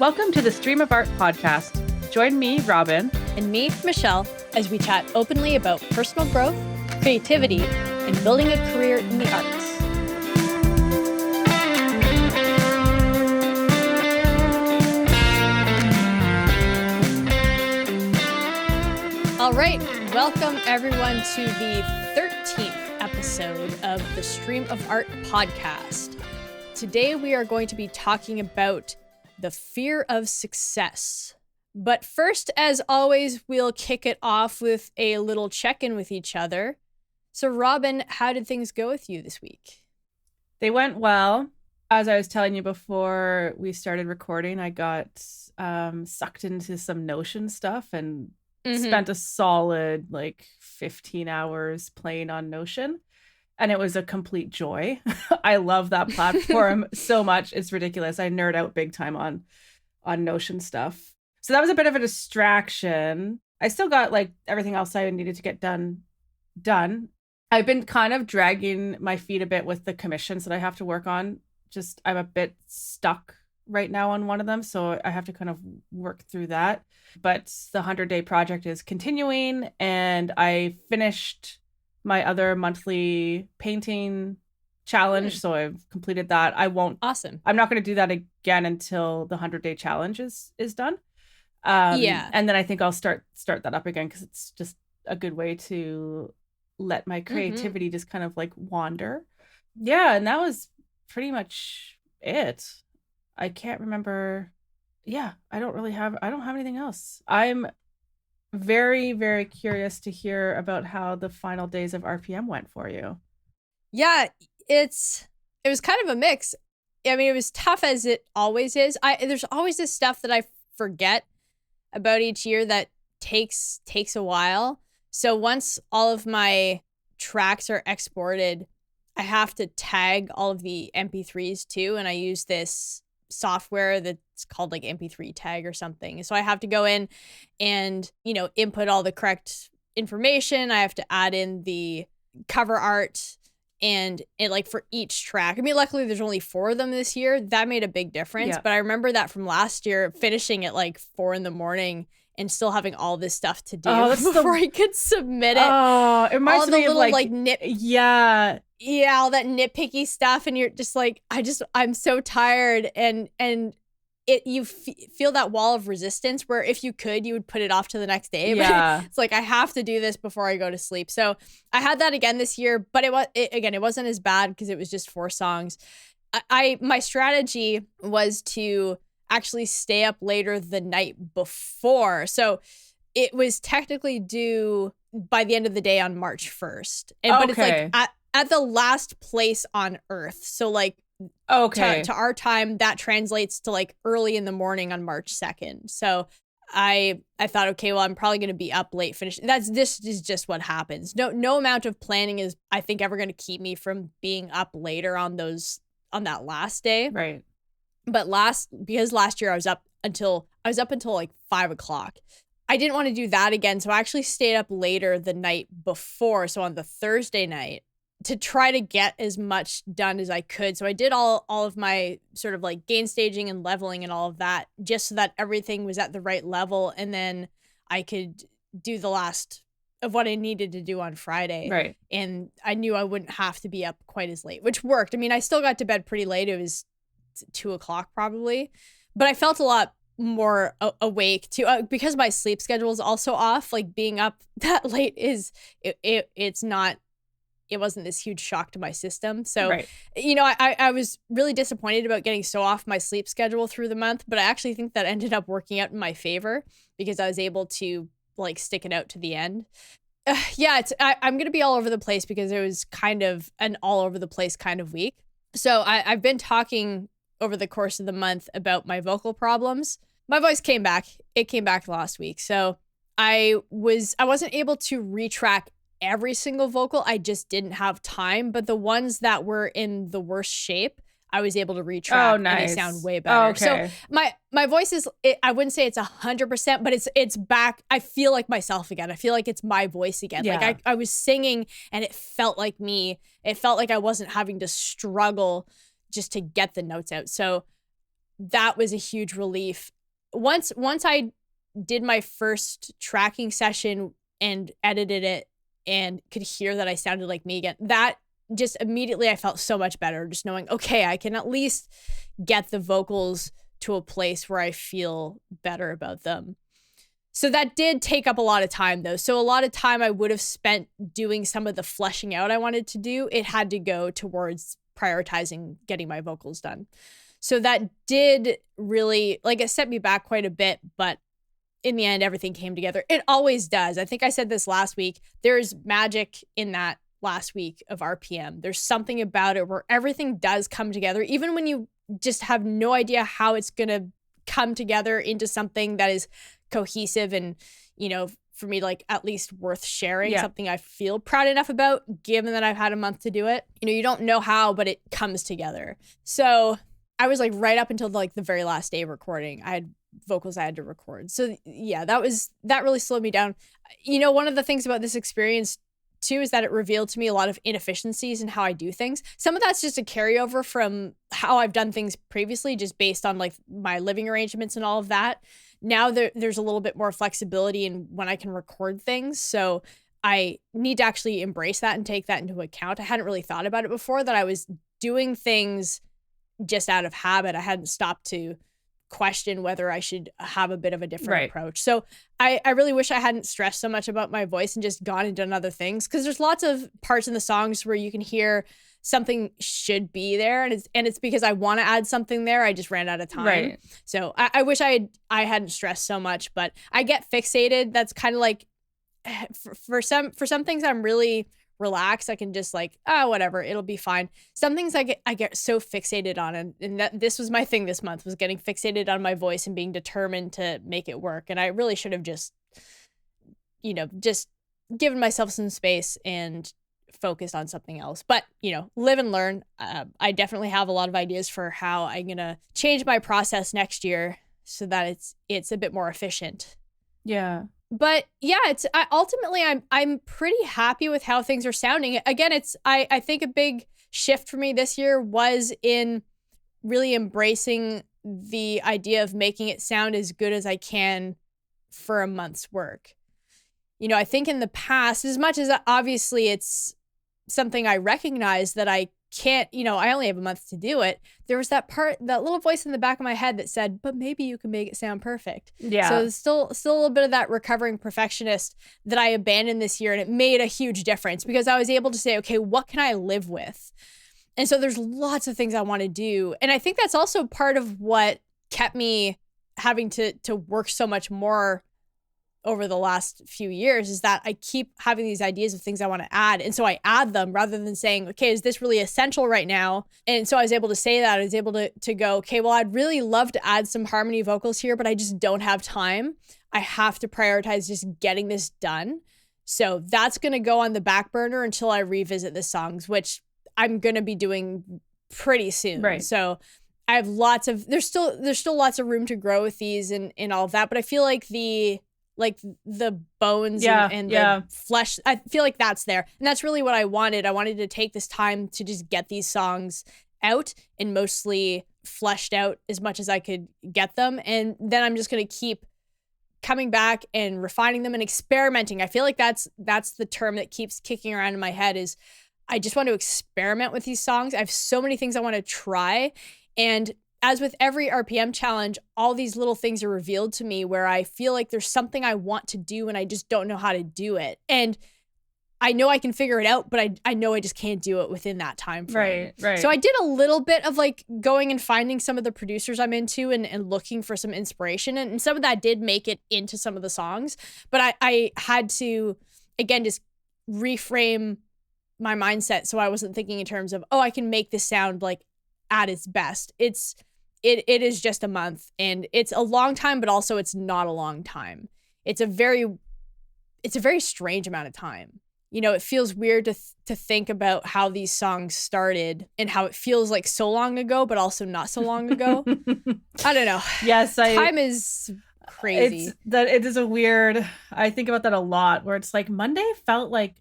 Welcome to the Stream of Art podcast. Join me, Robyn. And me, Michelle, as we chat openly about personal growth, creativity, and building a career in the arts. All right, welcome everyone to the 13th episode of the Stream of Art podcast. Today we are going to be talking about the fear of success. But first, as always, we'll kick it off with a little check-in with each other. So Robyn, how did things go with you this week? They went well. As I was telling you before we started recording, I got sucked into some Notion stuff and spent a solid 15 hours playing on Notion. And it was a complete joy. I love that platform so much. It's ridiculous. I nerd out big time on Notion stuff. So that was a bit of a distraction. I still got everything else I needed to get done. I've been kind of dragging my feet a bit with the commissions that I have to work on. Just I'm a bit stuck right now on one of them. So I have to kind of work through that. But the 100-day project is continuing, and I finished my other monthly painting challenge. So I've completed that. Awesome. I'm not going to do that again until the 100-day challenge is done. Yeah. And then I think I'll start that up again, because it's just a good way to let my creativity just kind of wander. Yeah. And that was pretty much it. I can't remember. Yeah. I don't have anything else. I'm very, very curious to hear about how the final days of RPM went for you. Yeah, it was kind of a mix. I mean, it was tough, as it always is. There's always this stuff that I forget about each year that takes a while. So once all of my tracks are exported, I have to tag all of the MP3s too, and I use this software that's called MP3 tag or something. So I have to go in and, input all the correct information. I have to add in the cover art and it for each track. I mean, luckily there's only 4 of them this year. That made a big difference. Yeah. But I remember that from last year, finishing at 4 a.m. and still having all this stuff to do before I could submit it. Oh, it reminds me of yeah, all that nitpicky stuff, and you're just I'm so tired, and you feel that wall of resistance where if you could, you would put it off to the next day. Yeah. But it's I have to do this before I go to sleep. So I had that again this year, but it wasn't as bad because it was just 4 songs. My strategy was to actually stay up later the night before. So it was technically due by the end of the day on March 1st. But it's at the last place on Earth. So to our time, that translates to early in the morning on March 2nd. So I thought, okay, well, I'm probably going to be up late finishing. This is just what happens. No amount of planning is, I think, ever going to keep me from being up later on that last day. Right. But because last year I was up until 5 o'clock. I didn't want to do that again. So I actually stayed up later the night before. So on the Thursday night, to try to get as much done as I could. So I did all of my sort of gain staging and leveling and all of that, just so that everything was at the right level. And then I could do the last of what I needed to do on Friday. Right. And I knew I wouldn't have to be up quite as late, which worked. I mean, I still got to bed pretty late. It was 2 o'clock probably, but I felt a lot more awake too, because my sleep schedule is also off. Being up that late it wasn't this huge shock to my system. So, right. I was really disappointed about getting so off my sleep schedule through the month, but I actually think that ended up working out in my favor because I was able to stick it out to the end. I'm going to be all over the place because it was kind of an all over the place kind of week. So I've been talking over the course of the month about my vocal problems. My voice came back. It came back last week. So I wasn't able to retrack every single vocal. I just didn't have time, but the ones that were in the worst shape, I was able to retrack. Oh, nice. And they sound way better. Okay. So my voice is, I wouldn't say it's 100%, but it's back. I feel like myself again. I feel like it's my voice again. Yeah. I was singing and it felt like me. It felt like I wasn't having to struggle just to get the notes out. So that was a huge relief. Once I did my first tracking session and edited it and could hear that I sounded like me again, that just immediately I felt so much better, just knowing, okay, I can at least get the vocals to a place where I feel better about them. So that did take up a lot of time though. So a lot of time I would have spent doing some of the fleshing out I wanted to do. It had to go towards prioritizing getting my vocals done. So that did really, like, it set me back quite a bit, but in the end, everything came together. It always does. I think I said this last week. There's magic in that last week of RPM. There's something about it where everything does come together, even when you just have no idea how it's going to come together into something that is cohesive and, you know, for me, like, at least worth sharing, something I feel proud enough about, given that I've had a month to do it. You know, you don't know how, but it comes together. So I was like right up until like the very last day of recording, I had vocals I had to record. So yeah, that really slowed me down. You know, one of the things about this experience too is that it revealed to me a lot of inefficiencies in how I do things. Some of that's just a carryover from how I've done things previously, just based on like my living arrangements and all of that. Now there's a little bit more flexibility in when I can record things. So I need to actually embrace that and take that into account. I hadn't really thought about it before, that I was doing things just out of habit. I hadn't stopped to question whether I should have a bit of a different approach. So I really wish I hadn't stressed so much about my voice and just gone and done other things, because there's lots of parts in the songs where you can hear something should be there, and it's because I want to add something there. I just ran out of time. So I wish I hadn't stressed so much, but I get fixated. That's kind of like for some things I'm really relaxed. I can just like, whatever, it'll be fine. Some things I get so fixated on, and that this was my thing this month, was getting fixated on my voice and being determined to make it work. And I really should have just given myself some space and focused on something else. But, you know, live and learn. I definitely have a lot of ideas for how I'm gonna change my process next year so that it's a bit more efficient. Yeah. But yeah, ultimately I'm pretty happy with how things are sounding. Again, I think a big shift for me this year was in really embracing the idea of making it sound as good as I can for a month's work. You know, I think in the past, as much as obviously it's something I recognize that I can't, you know, I only have a month to do it. There was that little voice in the back of my head that said, but maybe you can make it sound perfect. Yeah. So there's still a little bit of that recovering perfectionist that I abandoned this year. And it made a huge difference because I was able to say, okay, what can I live with? And so there's lots of things I want to do. And I think that's also part of what kept me having to work so much more over the last few years, is that I keep having these ideas of things I want to add. And so I add them rather than saying, okay, is this really essential right now? And so I was able to say that. I was able to go, okay, well, I'd really love to add some harmony vocals here, but I just don't have time. I have to prioritize just getting this done. So that's going to go on the back burner until I revisit the songs, which I'm going to be doing pretty soon. Right. So I have there's still lots of room to grow with these and all of that. But I feel like the bones and the flesh, I feel like that's there. And that's really what I wanted. I wanted to take this time to just get these songs out and mostly fleshed out as much as I could get them. And then I'm just going to keep coming back and refining them and experimenting. I feel like that's the term that keeps kicking around in my head, is I just want to experiment with these songs. I have so many things I want to try. And as with every RPM challenge, all these little things are revealed to me where I feel like there's something I want to do and I just don't know how to do it. And I know I can figure it out, but I know I just can't do it within that time frame. Right. So I did a little bit of like going and finding some of the producers I'm into and looking for some inspiration. And some of that did make it into some of the songs. But I had to, again, just reframe my mindset so I wasn't thinking in terms of, I can make this sound like at its best. It is just a month, and it's a long time, but also it's not a long time. It's a very strange amount of time. You know, it feels weird to think about how these songs started and how it feels like so long ago, but also not so long ago. I don't know. Yes, time is crazy. It is a weird. I think about that a lot, where it's like Monday felt like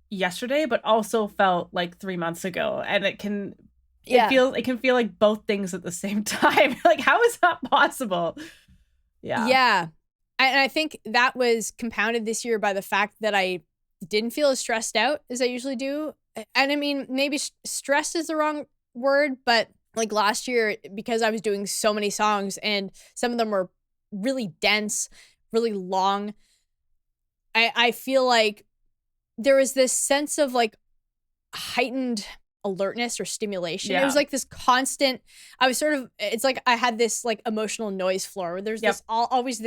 yesterday, but also felt like 3 months ago, and it can Yeah. It can feel like both things at the same time. Like, how is that possible? Yeah. Yeah. And I think that was compounded this year by the fact that I didn't feel as stressed out as I usually do. And I mean, maybe stressed is the wrong word, but like last year, because I was doing so many songs and some of them were really dense, really long, I feel like there was this sense of like heightened alertness or stimulation. Yeah. It was like this constant, I was sort of, it's like I had this like emotional noise floor where there's this always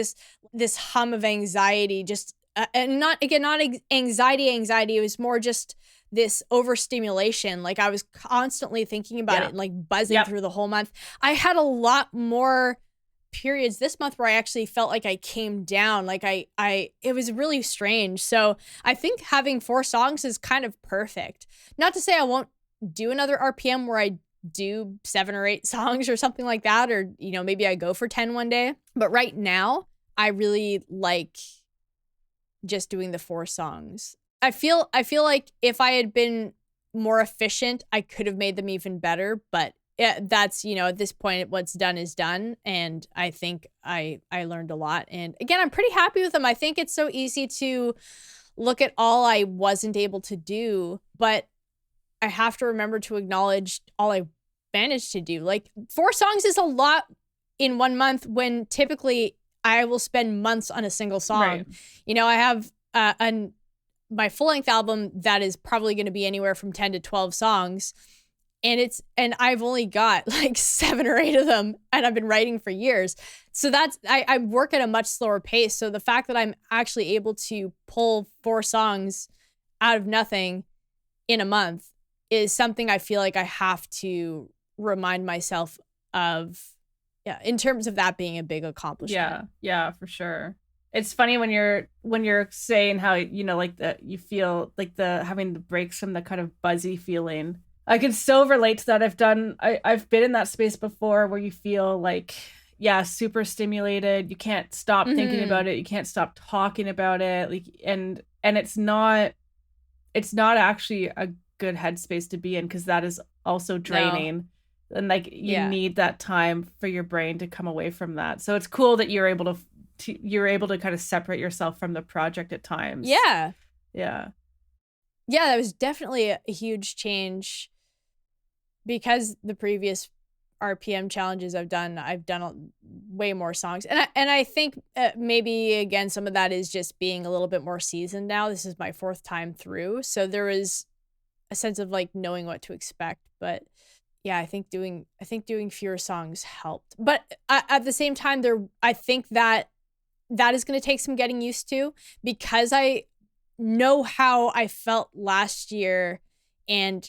this hum of anxiety, just and not anxiety. It was more just this overstimulation. Like I was constantly thinking about it and like buzzing through the whole month. I had a lot more periods this month where I actually felt like I came down. Like it was really strange. So I think having 4 songs is kind of perfect. Not to say I won't do another RPM where I do 7 or 8 songs or something like that, or you know, maybe I go for 10 one day. But right now, I really like just doing the 4 songs. I feel like if I had been more efficient, I could have made them even better. But that's, you know, at this point, what's done is done, and I think I learned a lot. And again, I'm pretty happy with them. I think it's so easy to look at all I wasn't able to do, but I have to remember to acknowledge all I managed to do. Like 4 songs is a lot in 1 month when typically I will spend months on a single song. Right. You know, I have my full-length album that is probably going to be anywhere from 10 to 12 songs. And I've only got like 7 or 8 of them, and I've been writing for years. So I work at a much slower pace. So the fact that I'm actually able to pull 4 songs out of nothing in a month is something I feel like I have to remind myself of. Yeah, in terms of that being a big accomplishment. Yeah, for sure. It's funny when you're saying how, you know, like that you feel like having the breaks from the kind of buzzy feeling. I can so relate to that. I've been in that space before where you feel like, yeah, super stimulated. You can't stop thinking about it. You can't stop talking about it. Like, and it's not actually a good headspace to be in, because that is also draining. No. And like you need that time for your brain to come away from that. So it's cool that you're able to kind of separate yourself from the project at times. Yeah. Yeah. Yeah, that was definitely a huge change, because the previous RPM challenges I've done way more songs. And I think maybe again some of that is just being a little bit more seasoned now. This is my 4th time through. So there was a sense of like knowing what to expect, but yeah, I think doing fewer songs helped. But at the same time, I think that is going to take some getting used to, because I know how I felt last year, and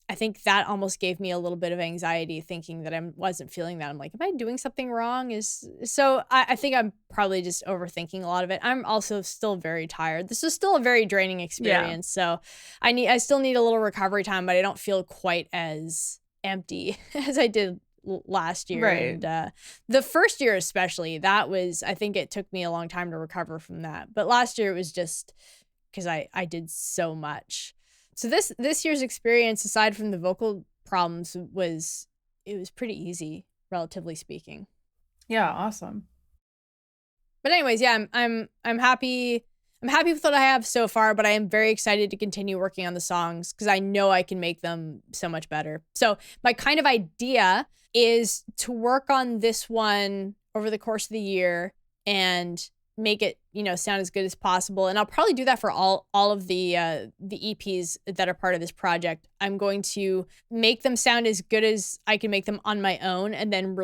I think that almost gave me a little bit of anxiety thinking that I wasn't feeling that. I'm like, am I doing something wrong? So I think I'm probably just overthinking a lot of it. I'm also still very tired. This is still a very draining experience. So I still need a little recovery time, but I don't feel quite as empty as I did last year. Right. And the first year especially, I think it took me a long time to recover from that. But last year it was just because I did so much. So this year's experience, aside from the vocal problems, was pretty easy, relatively speaking. Yeah, awesome. But anyways, yeah, I'm happy. I'm happy with what I have so far, but I am very excited to continue working on the songs, because I know I can make them so much better. So my kind of idea is to work on this one over the course of the year and make it, you know, sound as good as possible. And I'll probably do that for all of the EPs that are part of this project. I'm going to make them sound as good as I can make them on my own, and then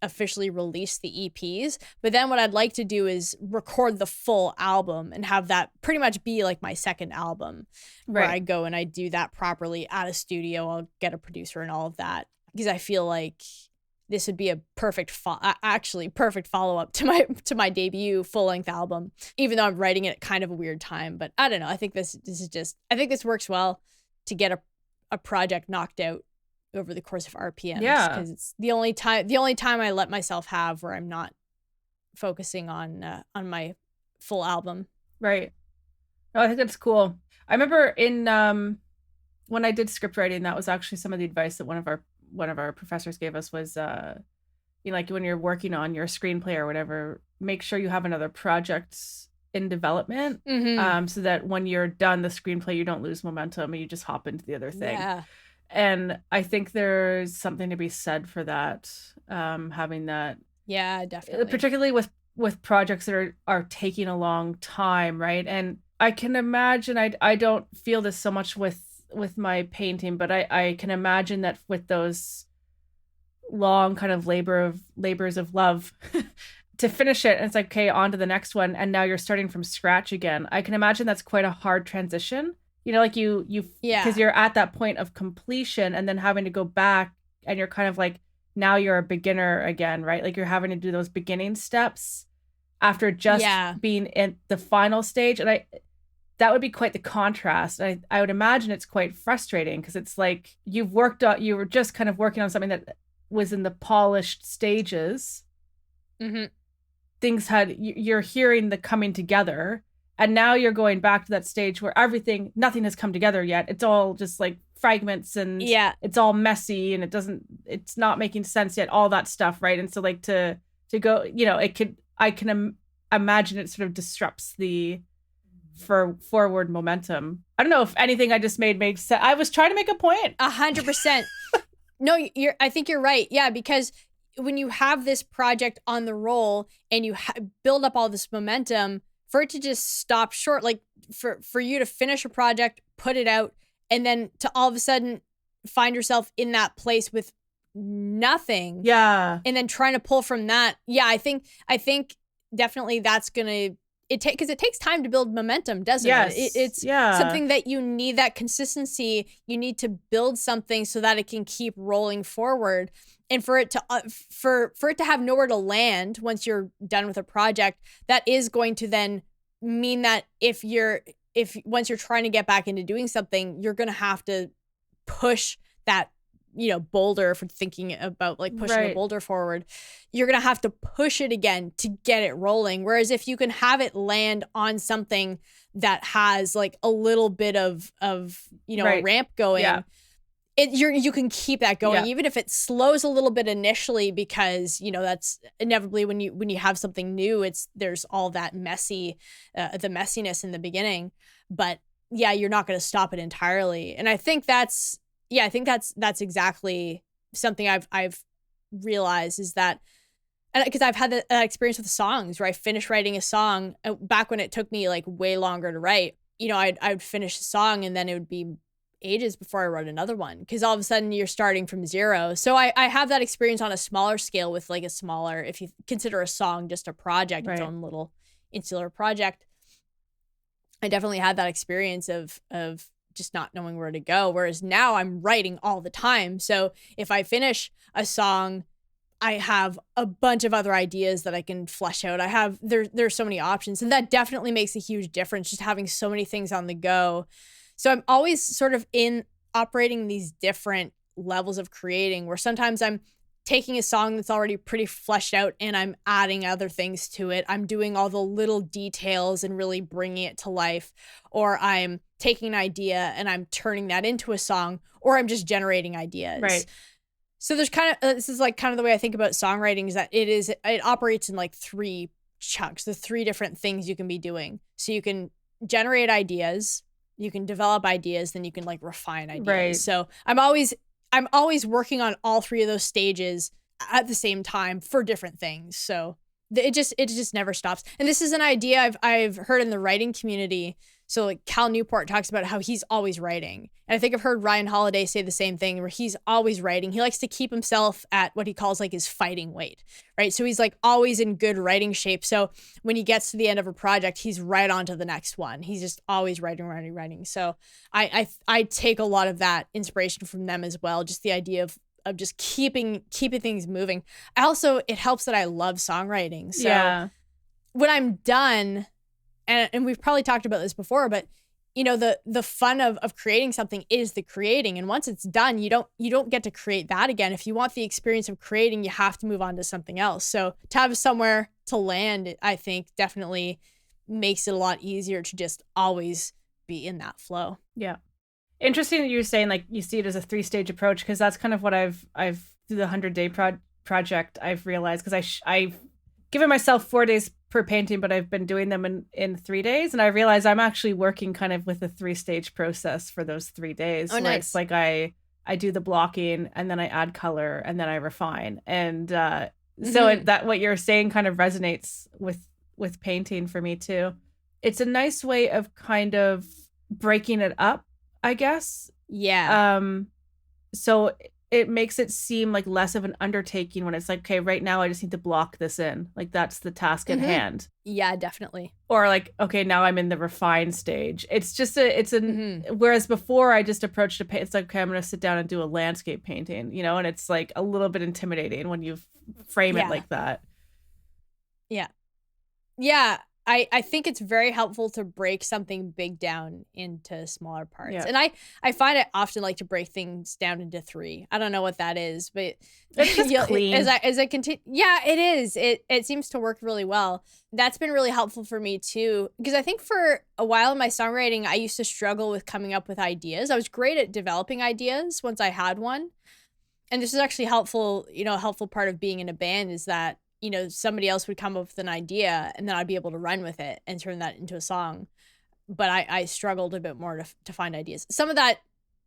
officially release the EPs. But then what I'd like to do is record the full album and have that pretty much be like my second album, where I go and I do that properly at a studio. I'll get a producer and all of that, because I feel like this would be a perfect follow-up to my debut full-length album, even though I'm writing it at kind of a weird time. But I don't know. I think this works well to get a project knocked out over the course of RPMs. Yeah, because it's the only time I let myself have where I'm not focusing on my full album. Right. No, I think that's cool. I remember in when I did script writing, that was actually some of the advice that one of our professors gave us was, like when you're working on your screenplay or whatever, make sure you have another project in development, so that when you're done the screenplay, you don't lose momentum and you just hop into the other thing. Yeah. And I think there's something to be said for that, having that. Yeah, definitely. Particularly with projects that are taking a long time, right? And I can imagine, I don't feel this so much with my painting, but I can imagine that with those long kind of labors of love to finish it, and it's like, okay, on to the next one, and now you're starting from scratch again. I can imagine that's quite a hard transition, like you because you're at that point of completion and then having to go back, and you're kind of like, now you're a beginner again, right? Like you're having to do those beginning steps after just being in the final stage. And that would be quite the contrast. I would imagine it's quite frustrating, because it's like you were just kind of working on something that was in the polished stages. Things you're hearing the coming together, and now you're going back to that stage where nothing has come together yet. It's all just like fragments, and it's all messy, and it's not making sense yet, all that stuff, right? And so like to go, I can imagine it sort of disrupts the forward momentum. I don't know if anything I just made makes sense. I was trying to make a point. 100%. No, I think you're right. Yeah, because when you have this project on the roll and you build up all this momentum, for it to just stop short, like for you to finish a project, put it out, and then to all of a sudden find yourself in that place with nothing. Yeah. And then trying to pull from that. Yeah, I think definitely that's gonna because it takes time to build momentum, doesn't it? It's something that you need, that consistency. You need to build something so that it can keep rolling forward, and for it to for it to have nowhere to land once you're done with a project. That is going to then mean that if once you're trying to get back into doing something, you're gonna have to push that boulder, for thinking about like pushing a boulder forward. You're gonna have to push it again to get it rolling. Whereas if you can have it land on something that has like a little bit of a ramp going, you can keep that going, even if it slows a little bit initially, because that's inevitably when you have something new, there's all that the messiness in the beginning, but you're not going to stop it entirely. And I think that's exactly something I've realized, is that, and because I've had that experience with songs where I finished writing a song back when it took me like way longer to write. I'd finish a song and then it would be ages before I wrote another one, because all of a sudden you're starting from zero. So I have that experience on a smaller scale with like a smaller, if you consider a song just a project, its own little insular project. I definitely had that experience of just not knowing where to go. Whereas now I'm writing all the time. So if I finish a song, I have a bunch of other ideas that I can flesh out. There's so many options, and that definitely makes a huge difference, just having so many things on the go. So I'm always sort of operating these different levels of creating, where sometimes I'm taking a song that's already pretty fleshed out and I'm adding other things to it. I'm doing all the little details and really bringing it to life. Or I'm taking an idea and I'm turning that into a song, or I'm just generating ideas. Right. So there's this is like kind of the way I think about songwriting, is that it operates in like 3 chunks, the 3 different things you can be doing. So you can generate ideas, you can develop ideas, then you can like refine ideas. Right. So I'm always working on all 3 of those stages at the same time for different things. So it just never stops. And this is an idea I've heard in the writing community. So like Cal Newport talks about how he's always writing. And I think I've heard Ryan Holiday say the same thing, where he's always writing. He likes to keep himself at what he calls like his fighting weight, right? So he's like always in good writing shape. So when he gets to the end of a project, he's right on to the next one. He's just always writing. So I take a lot of that inspiration from them as well. Just the idea of just keeping things moving. It helps that I love songwriting. So when I'm done, and we've probably talked about this before, but the fun of creating something is the creating. And once it's done, you don't get to create that again. If you want the experience of creating, you have to move on to something else. So to have somewhere to land, I think definitely makes it a lot easier to just always be in that flow. Yeah. Interesting that you're saying like you see it as a 3-stage approach, because that's kind of what I've through the 100-day project I've realized, because I've given myself 4 days per painting, but I've been doing them in 3 days, and I realize I'm actually working kind of with a 3-stage process for those 3 days. Oh, nice. It's like I do the blocking, and then I add color, and then I refine, and so that what you're saying kind of resonates with painting for me too. It's a nice way of kind of breaking it up, I guess. Yeah. So it makes it seem like less of an undertaking when it's like, okay, right now I just need to block this in. Like that's the task at hand. Yeah, definitely. Or like, okay, now I'm in the refine stage. It's just whereas before I just approached a paint, it's like, okay, I'm going to sit down and do a landscape painting, you know, and it's like a little bit intimidating when you frame it like that. Yeah. Yeah. I think it's very helpful to break something big down into smaller parts. Yeah. And I find it often like to break things down into 3. I don't know what that is, but it's just clean. As I continue, yeah, it is. It seems to work really well. That's been really helpful for me too, because I think for a while in my songwriting, I used to struggle with coming up with ideas. I was great at developing ideas once I had one. And this is actually helpful, you know, a helpful part of being in a band is that, you know, somebody else would come up with an idea and then I'd be able to run with it and turn that into a song. But I struggled a bit more to find ideas. Some of that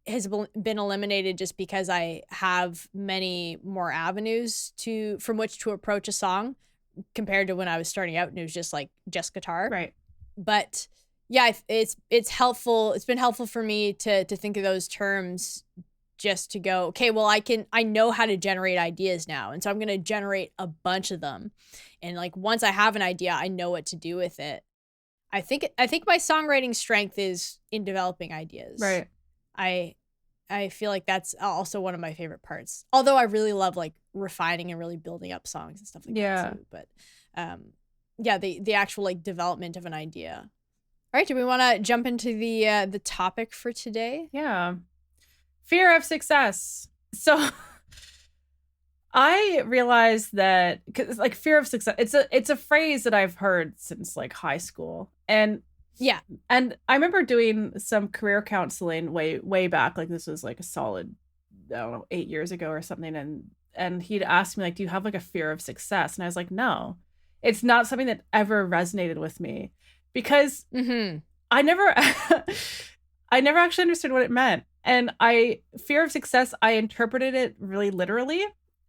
has been eliminated just because I have many more avenues from which to approach a song compared to when I was starting out and it was just guitar. Right. But yeah, it's helpful. It's been helpful for me to think of those terms just to go, okay, well, I know how to generate ideas now. And so I'm going to generate a bunch of them. And like, once I have an idea, I know what to do with it. I think my songwriting strength is in developing ideas. Right. I feel like that's also one of my favorite parts. Although I really love like refining and really building up songs and stuff like that too. But yeah, the actual like development of an idea. All right. Do we want to jump into the topic for today? Yeah. Fear of success. So I realized that, cause like fear of success, it's a phrase that I've heard since like high school. And yeah. And I remember doing some career counseling way back. Like this was like a solid, I don't know, 8 years ago or something. And he'd asked me like, do you have like a fear of success? And I was like, no, it's not something that ever resonated with me because I never actually understood what it meant. And fear of success, I interpreted it really literally.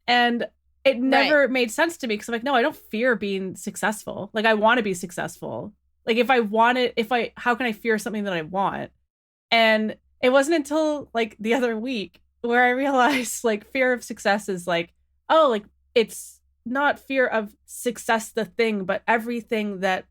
And it never made sense to me because I'm like, no, I don't fear being successful. Like I want to be successful. Like how can I fear something that I want? And it wasn't until like the other week where I realized like fear of success is like, oh, like it's not fear of success, the thing, but everything that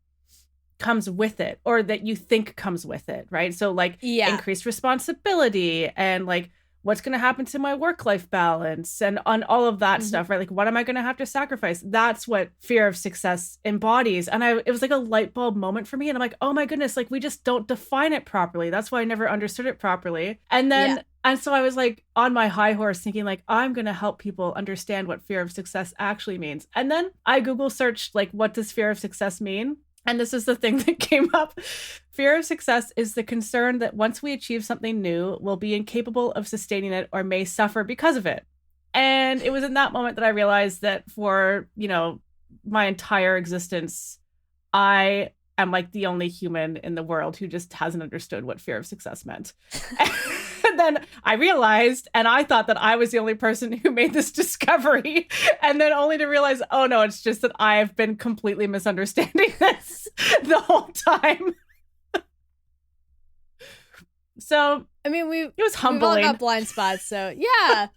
comes with it or that you think comes with it, right? So like increased responsibility and like what's going to happen to my work-life balance and on all of that stuff, right? Like what am I going to have to sacrifice? That's what fear of success embodies. And it was like a light bulb moment for me. And I'm like, oh my goodness, like we just don't define it properly. That's why I never understood it properly. And then and so I was like on my high horse thinking like, I'm going to help people understand what fear of success actually means. And then I Google searched like, what does fear of success mean? And this is the thing that came up. Fear of success is the concern that once we achieve something new, we'll be incapable of sustaining it or may suffer because of it. And it was in that moment that I realized that for, you know, my entire existence, I am like the only human in the world who just hasn't understood what fear of success meant. And then I realized, and I thought that I was the only person who made this discovery. And then only to realize, oh no, it's just that I've been completely misunderstanding this the whole time. So, I mean, it was humbling. We've all got blind spots, so yeah.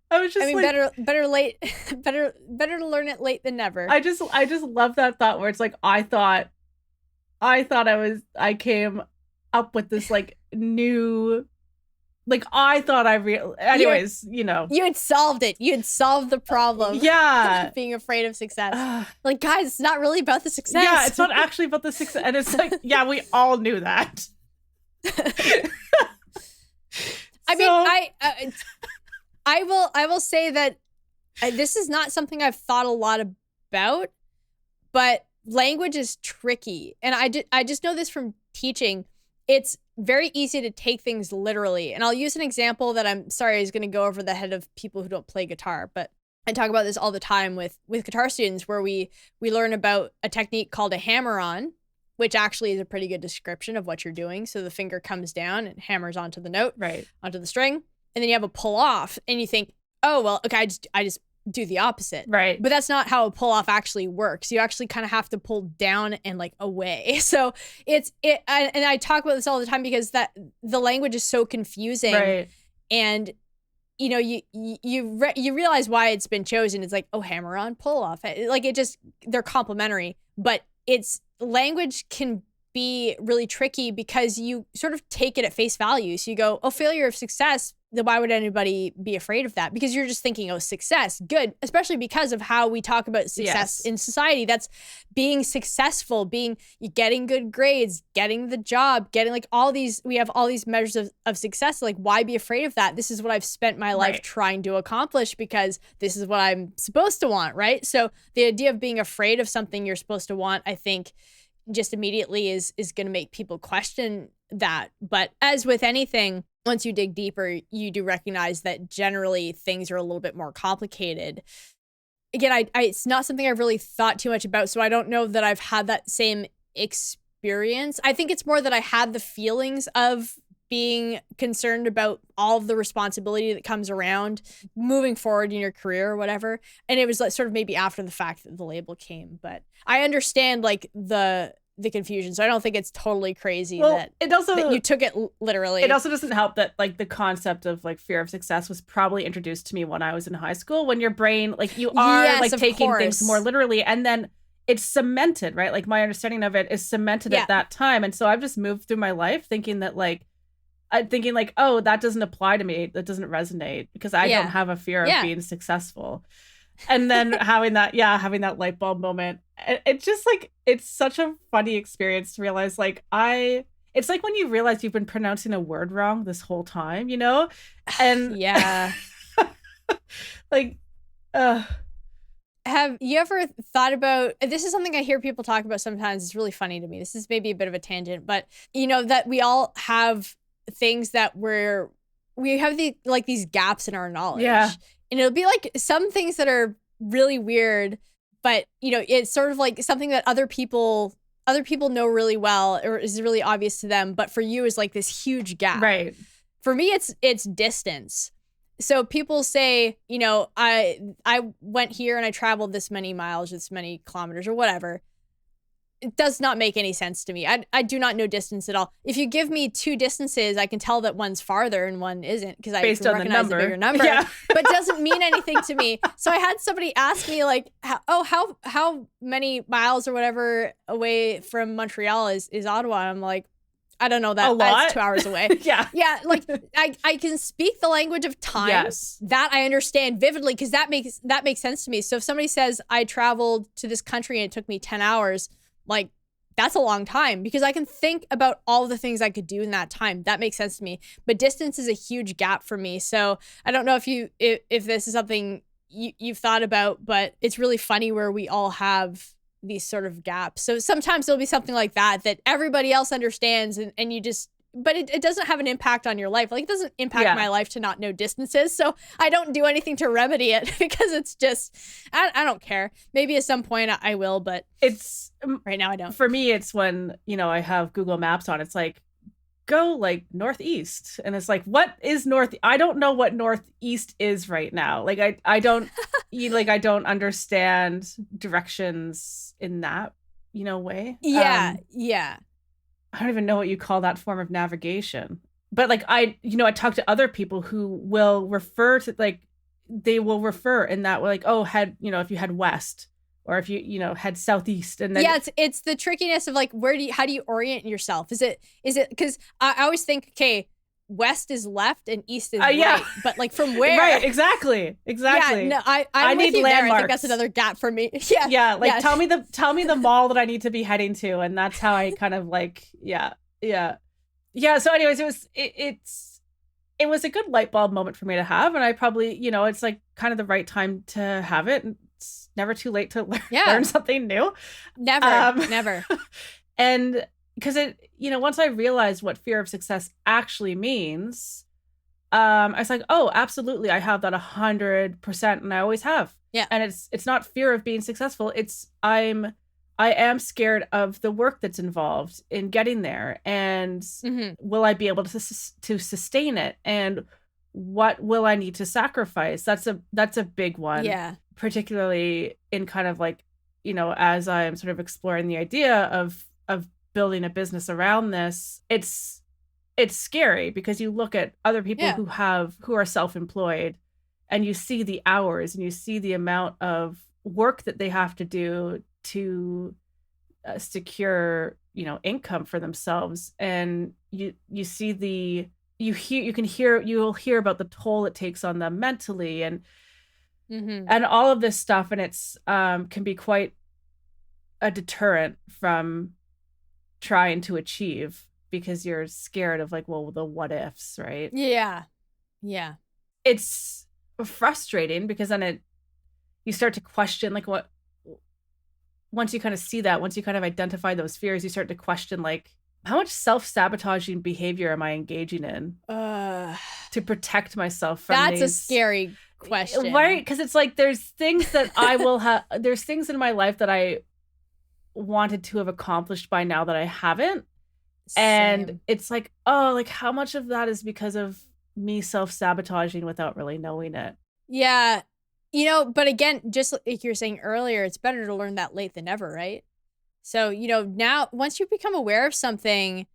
I was just better to learn it late than never. I just love that thought where it's like, I came up with this like new, like I thought anyways, you know. You had solved it. You had solved the problem. Yeah. Being afraid of success. Like, guys, it's not really about the success. Yeah, it's not actually about the success. And it's like, yeah, we all knew that. I will say that this is not something I've thought a lot about, but language is tricky. And I just know this from teaching it's very easy to take things literally. And I'll use an example that I'm sorry is going to go over the head of people who don't play guitar, but I talk about this all the time with guitar students, where we learn about a technique called a hammer-on, which actually is a pretty good description of what you're doing. So the finger comes down and hammers onto the note, right, onto the string, and then you have a pull-off, and you think, oh, well, okay, I just do the opposite. Right. But that's not how a pull-off actually works. You actually kind of have to pull down and like away. So and I talk about this all the time because that the language is so confusing. Right. And you know, you realize why it's been chosen. It's like, oh, hammer on, pull off. Like they're complementary, but it's language can be really tricky because you sort of take it at face value. So you go, oh, failure of success. Then why would anybody be afraid of that? Because you're just thinking, oh, success, good, especially because of how we talk about success in society. That's being successful, getting good grades, getting the job, getting like all these, we have all these measures of success. Like, why be afraid of that? This is what I've spent my life trying to accomplish because this is what I'm supposed to want, right? So the idea of being afraid of something you're supposed to want, I think, just immediately is going to make people question that. But as with anything, once you dig deeper, you do recognize that generally things are a little bit more complicated. Again, it's not something I've really thought too much about, so I don't know that I've had that same experience. I think it's more that I had the feelings of being concerned about all of the responsibility that comes around moving forward in your career or whatever. And it was like sort of maybe after the fact that the label came. But I understand like the confusion. So I don't think it's totally crazy that you took it literally. It also doesn't help that like the concept of like fear of success was probably introduced to me when I was in high school, when your brain, like you are like taking things more literally, and then it's cemented, right? Like my understanding of it is cemented at that time. And so I've just moved through my life thinking, oh, that doesn't apply to me. That doesn't resonate because I don't have a fear of being successful. And then having that light bulb moment, it just like, it's such a funny experience to realize like it's like when you realize you've been pronouncing a word wrong this whole time, you know? And like, have you ever thought about, this is something I hear people talk about sometimes, it's really funny to me. This is maybe a bit of a tangent, but you know, that we all have things that we have these gaps in our knowledge. Yeah. And it'll be like some things that are really weird, but you know, it's sort of like something that other people know really well or is really obvious to them, but for you is like this huge gap. Right. For me, it's distance. So people say, you know, I went here and I traveled this many miles, this many kilometers or whatever. It does not make any sense to me. I do not know distance at all. If you give me two distances, I can tell that one's farther and one isn't because I can recognize the bigger number. Yeah. But it doesn't mean anything to me. So I had somebody ask me like, how many miles or whatever away from Montreal is Ottawa? And I'm like, I don't know, that's 2 hours away. Yeah. Like I can speak the language of time. Yes. That I understand vividly because that makes sense to me. So if somebody says I traveled to this country and it took me 10 hours, like that's a long time because I can think about all the things I could do in that time. That makes sense to me. But distance is a huge gap for me. So I don't know if this is something you've thought about, but it's really funny where we all have these sort of gaps. So sometimes there'll be something like that everybody else understands and you just, but it doesn't have an impact on your life. Like it doesn't impact my life to not know distances. So I don't do anything to remedy it because it's just, I don't care. Maybe at some point I will, but it's right now I don't. For me, it's when, you know, I have Google Maps on, it's like, go like northeast. And it's like, what is north? I don't know what northeast is right now. Like I don't, I don't understand directions in that, you know, way. Yeah. I don't even know what you call that form of navigation. But like I talk to other people who will refer to they will refer in that way, like, oh, if you head west or if you head southeast, and then it's the trickiness of like how do you orient yourself? Is it because I always think, okay, west is left and east is right, but like from where? Right, exactly. Yeah, no, I need landmarks. There. I think that's another gap for me. Tell me the mall that I need to be heading to, and that's how I kind of like yeah. So, anyways, it was a good light bulb moment for me to have, and I probably it's like kind of the right time to have it. It's never too late to learn something new. Never. And because once I realized what fear of success actually means, I was like, oh, absolutely, I have that 100%, and I always have. Yeah. And it's not fear of being successful. I am scared of the work that's involved in getting there, and will I be able to sustain it, and what will I need to sacrifice? That's a big one. Yeah. Particularly in kind of like, as I'm sort of exploring the idea of building a business around this, it's scary because you look at other people who are self-employed, and you see the hours and you see the amount of work that they have to do to secure, income for themselves. And you'll hear about the toll it takes on them mentally and all of this stuff. And it's can be quite a deterrent from trying to achieve, because you're scared of like, well, the what ifs, right? Yeah. Yeah. It's frustrating because then you start to question like once you kind of see that, once you kind of identify those fears, you start to question like, how much self-sabotaging behavior am I engaging in to protect myself from That's a scary question. Right? Because it's like there's things that I will have, there's things in my life that I wanted to have accomplished by now that I haven't. Same. And it's like, oh, like how much of that is because of me self-sabotaging without really knowing it? Yeah. But again, just like you were saying earlier, it's better to learn that late than never, right? So, now once you become aware of something,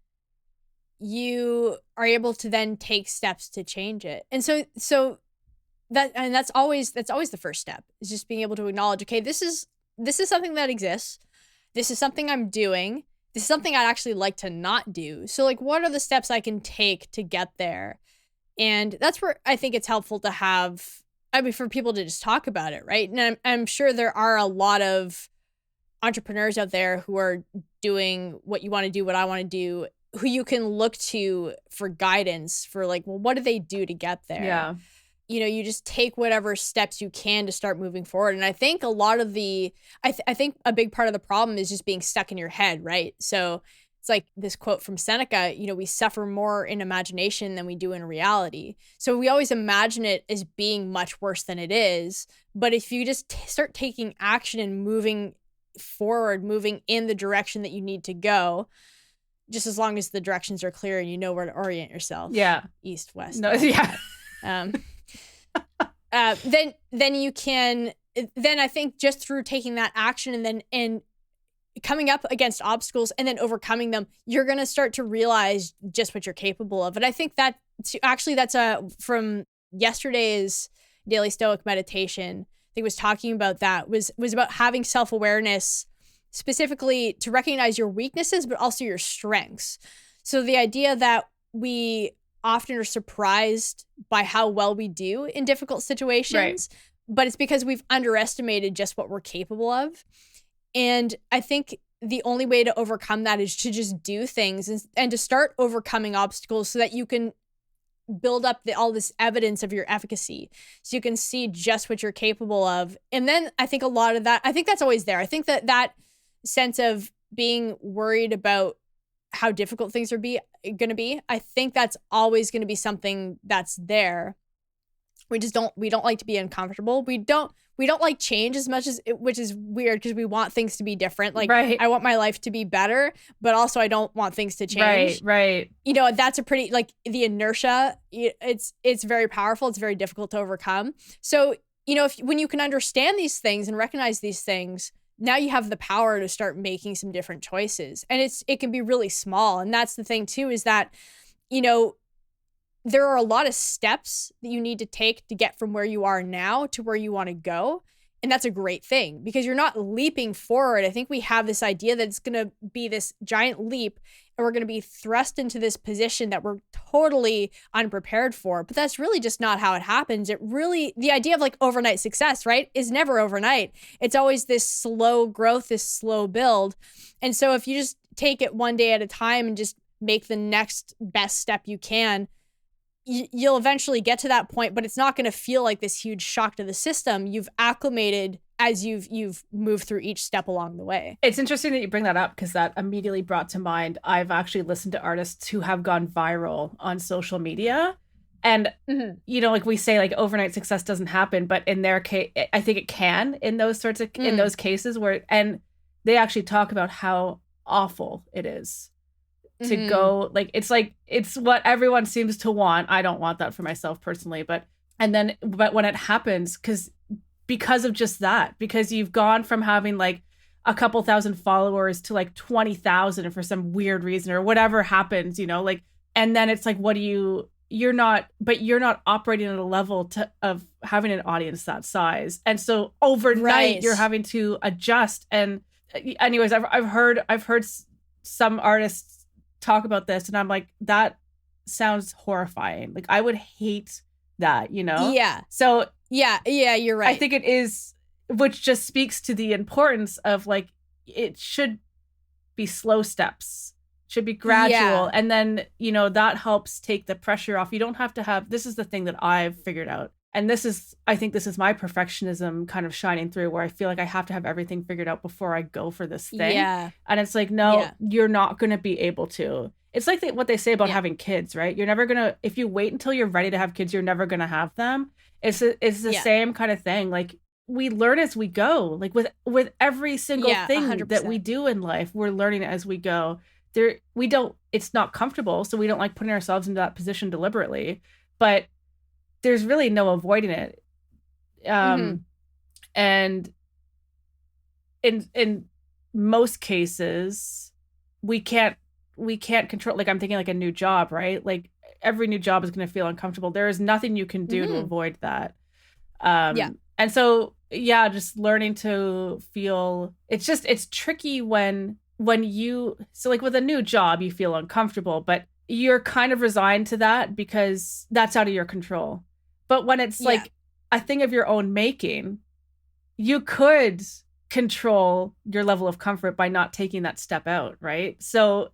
you are able to then take steps to change it. And so that's always the first step, is just being able to acknowledge, okay, this is something that exists. This is something I'm doing. This is something I'd actually like to not do. So like, what are the steps I can take to get there? And that's where I think it's helpful to have, for people to just talk about it, right? And I'm sure there are a lot of entrepreneurs out there who are doing what you want to do, what I want to do, who you can look to for guidance for like, well, what do they do to get there? Yeah. You just take whatever steps you can to start moving forward. And I think a lot of I think a big part of the problem is just being stuck in your head, right? So it's like this quote from Seneca, we suffer more in imagination than we do in reality. So we always imagine it as being much worse than it is. But if you just start taking action and moving forward, moving in the direction that you need to go, just as long as the directions are clear and you know where to orient yourself. Yeah. East, west. No, yeah. Then you can, then I think just through taking that action and coming up against obstacles and then overcoming them, you're going to start to realize just what you're capable of. And I think that's from yesterday's Daily Stoic meditation. I think was talking about that was about having self-awareness, specifically to recognize your weaknesses, but also your strengths. So the idea that we often are surprised by how well we do in difficult situations, right, but it's because we've underestimated just what we're capable of. And I think the only way to overcome that is to just do things and to start overcoming obstacles so that you can build up all this evidence of your efficacy, so you can see just what you're capable of. And then I think a lot of that, I think that's always there. I think that sense of being worried about how difficult things are going to be, I think that's always going to be something that's there. We don't like to be uncomfortable. We don't like change as much as which is weird because we want things to be different. Like, right, I want my life to be better, but also I don't want things to change. Right. That's a pretty, like, the inertia, it's very powerful. It's very difficult to overcome. So, when you can understand these things and recognize these things, now you have the power to start making some different choices. And it can be really small. And that's the thing too, is that, there are a lot of steps that you need to take to get from where you are now to where you want to go. And that's a great thing because you're not leaping forward. I think we have this idea that it's going to be this giant leap and we're going to be thrust into this position that we're totally unprepared for. But that's really just not how it happens. The idea of like overnight success, right, is never overnight. It's always this slow growth, this slow build. And so if you just take it one day at a time and just make the next best step you can, you'll eventually get to that point, but it's not going to feel like this huge shock to the system. You've acclimated as you've moved through each step along the way. It's interesting that you bring that up, because that immediately brought to mind, I've actually listened to artists who have gone viral on social media. And, you know, like we say, like overnight success doesn't happen, but in their case, I think it can in those sorts of, in those cases where, and they actually talk about how awful it is to go, like, it's what everyone seems to want. I don't want that for myself personally, but when it happens, because of just that, because you've gone from having like a couple thousand followers to like 20,000 for some weird reason or whatever happens, you know, like, and then it's like, you're not operating at a level of having an audience that size. And so overnight you're having to adjust. And anyways, I've heard some artists talk about this, and I'm like, that sounds horrifying. Like, I would hate that, you know? Yeah. So yeah, you're right. I think it is, which just speaks to the importance of like, it should be slow steps, should be gradual. And then, you know, that helps take the pressure off. You don't have to have, this is the thing that I've figured out. And I think this is my perfectionism kind of shining through, where I feel like I have to have everything figured out before I go for this thing. Yeah. And it's like, no, you're not going to be able to. It's like what they say about having kids, right? You're never going to, if you wait until you're ready to have kids, you're never going to have them. It's the same kind of thing. Like, we learn as we go, like with every single thing 100%. That we do in life, we're learning as we go. It's not comfortable, so we don't like putting ourselves into that position deliberately, but there's really no avoiding it. And in most cases, we can't control, like, I'm thinking like a new job, right? Like, every new job is going to feel uncomfortable. There is nothing you can do to avoid that. And so, just learning to feel, it's tricky when so like with a new job, you feel uncomfortable, but you're kind of resigned to that because that's out of your control. But when it's like a thing of your own making, you could control your level of comfort by not taking that step out, right? So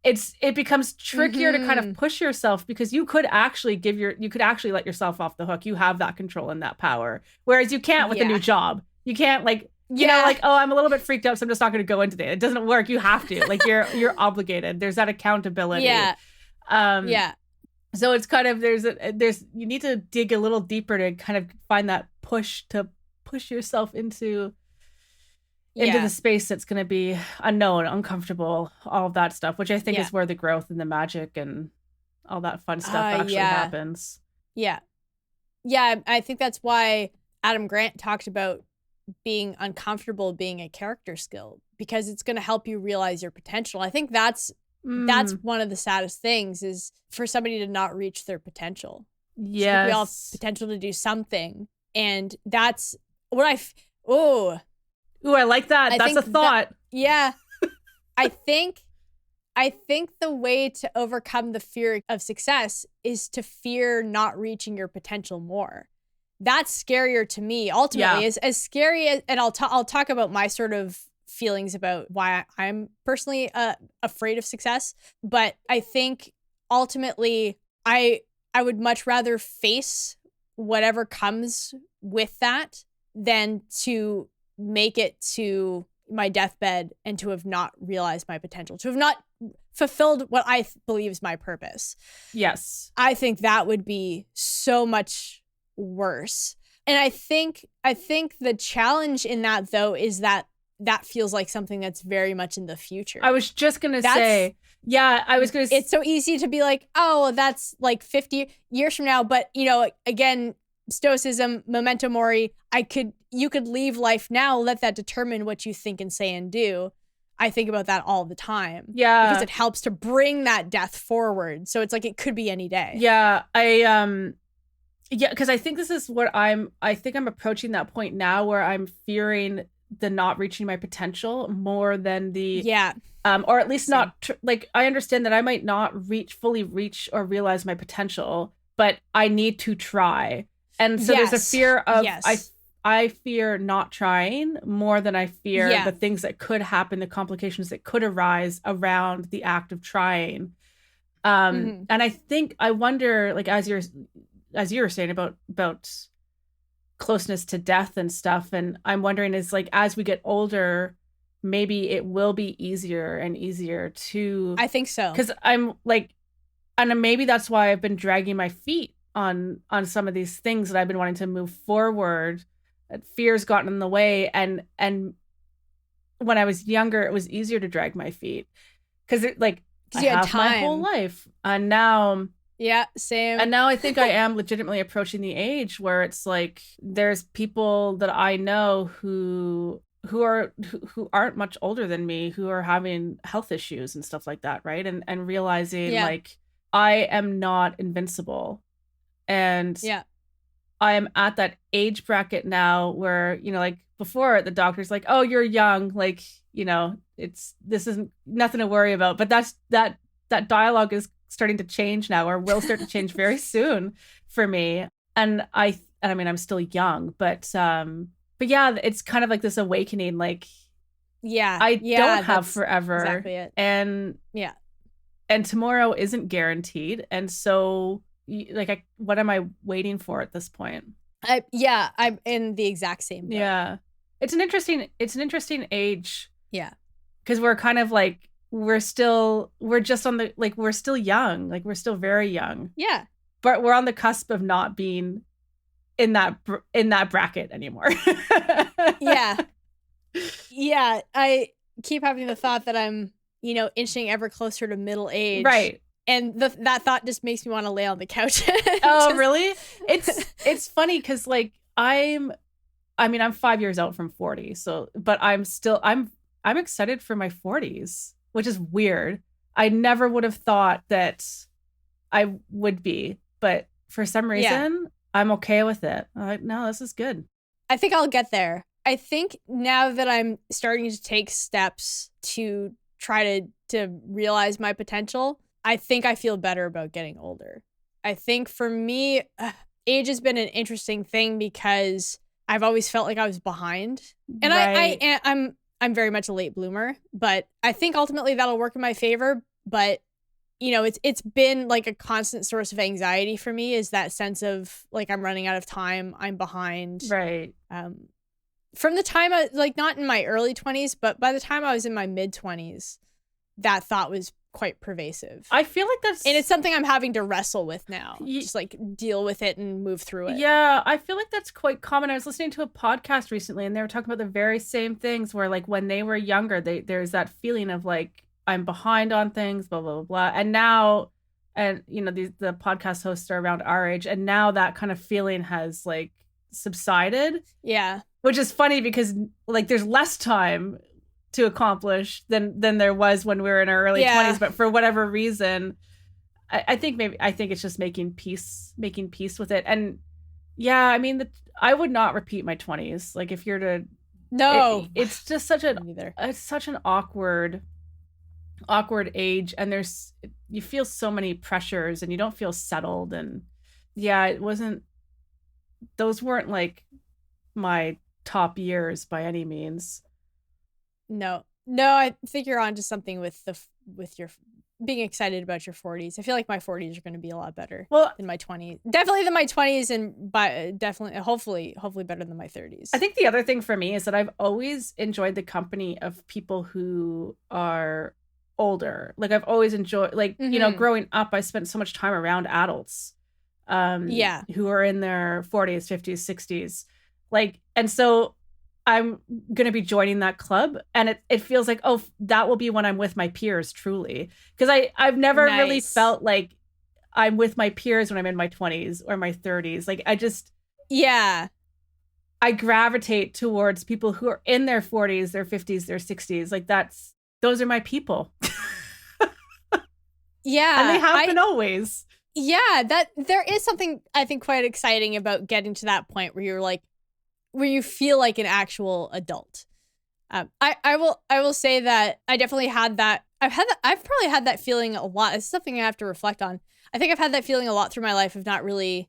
it becomes trickier to kind of push yourself, because you could actually let yourself off the hook. You have that control and that power. Whereas you can't with a new job. You can't, like, you know, like, oh, I'm a little bit freaked out, so I'm just not going to go in today. It doesn't work. You have to, like, you're obligated. There's that accountability. So it's kind of, you need to dig a little deeper to kind of find that push yourself into the space that's going to be unknown, uncomfortable, all of that stuff, which I think is where the growth and the magic and all that fun stuff actually happens. Yeah, I think that's why Adam Grant talked about being uncomfortable being a character skill, because it's going to help you realize your potential. I think that's one of the saddest things, is for somebody to not reach their potential. Yeah, we all have potential to do something, and that's what I like that. That's a thought. I think the way to overcome the fear of success is to fear not reaching your potential more. That's scarier to me, ultimately. As scary as, and I'll talk about my sort of feelings about why I'm personally afraid of success. But I think ultimately I would much rather face whatever comes with that than to make it to my deathbed and to have not realized my potential, to have not fulfilled what I believe is my purpose. Yes. I think that would be so much worse. And I think the challenge in that, though, is that feels like something that's very much in the future. I was just going to say, it's so easy to be like, oh, that's like 50 years from now. But, you know, again, Stoicism, memento mori, you could leave life now, let that determine what you think and say and do. I think about that all the time. Yeah. Because it helps to bring that death forward. So it's like, it could be any day. Yeah. Because I think this is what I'm approaching that point now, where I'm fearing the not reaching my potential more than the or at least not like, I understand that I might not fully reach or realize my potential, but I need to try. And so there's a fear of I fear not trying more than I fear the things that could happen, the complications that could arise around the act of trying. And I wonder, like, as you were saying about closeness to death and stuff. And I'm wondering, is like, as we get older, maybe it will be easier and easier to, I think so. because I'm like, and maybe that's why I've been dragging my feet on some of these things that I've been wanting to move forward. Fear's gotten in the way, and when I was younger, it was easier to drag my feet because it like I have my whole life, and now same. And now I think I am legitimately approaching the age where it's like there's people that I know who aren't much older than me who are having health issues and stuff like that, right? And realizing like I am not invincible, and I am at that age bracket now where, you know, like before the doctor's like, oh, you're young, like, you know, this isn't nothing to worry about. But that dialogue is starting to change now, or will start to change very soon for me. And I mean, I'm still young, but yeah, it's kind of like this awakening, like, I don't have forever. Exactly it. And tomorrow isn't guaranteed. And so like, what am I waiting for at this point? I'm in the exact same boat. Yeah. It's an interesting age. Yeah. Because we're kind of like, we're still young. Like, we're still very young. Yeah. But we're on the cusp of not being in that bracket anymore. Yeah. Yeah. I keep having the thought that I'm, you know, inching ever closer to middle age. Right. And that thought just makes me want to lay on the couch. Oh, really? It's funny because like I'm 5 years out from 40. So, but I'm excited for my 40s, which is weird. I never would have thought that I would be, but for some reason I'm okay with it. I'm like, no, this is good. I think I'll get there. I think now that I'm starting to take steps to try to realize my potential, I think I feel better about getting older. I think for me, age has been an interesting thing because I've always felt like I was behind. And right. I'm very much a late bloomer, but I think ultimately that'll work in my favor. But, you know, it's been like a constant source of anxiety for me, is that sense of like, I'm running out of time, I'm behind. Right. From the time I, like, not in my early 20s, but by the time I was in my mid 20s, that thought was quite pervasive. I feel like and it's something I'm having to wrestle with now. Just like deal with it and move through it. Yeah, I feel like that's quite common. I was listening to a podcast recently and they were talking about the very same things where like when they were younger, there's that feeling of like, I'm behind on things, blah, blah, blah, blah. And now, and you know, the podcast hosts are around our age, and now that kind of feeling has like subsided. Yeah. Which is funny because like there's less time to accomplish than there was when we were in our early 20s, but for whatever reason, I think it's just making peace with it. And yeah, I mean, I would not repeat my 20s. Like if you're to, it's just such an awkward age, and you feel so many pressures and you don't feel settled. And yeah, those weren't like my top years by any means. No, I think you're onto something with your being excited about your 40s. I feel like my 40s are going to be a lot better than my 20s. Definitely than my 20s, and definitely, hopefully better than my 30s. I think the other thing for me is that I've always enjoyed the company of people who are older. Like I've always enjoyed, like, you know, growing up, I spent so much time around adults, who are in their 40s, 50s, 60s. Like, and so I'm going to be joining that club, and it feels like, oh, that will be when I'm with my peers, truly. Because I've never really felt like I'm with my peers when I'm in my 20s or my 30s. Like, I gravitate towards people who are in their 40s, their 50s, their 60s. Like, those are my people. Yeah. And they have been always. Yeah, that there is something I think quite exciting about getting to that point where you're like, where you feel like an actual adult. I will say that I definitely had that. I've probably had that feeling a lot. It's something I have to reflect on. I think I've had that feeling a lot through my life of not really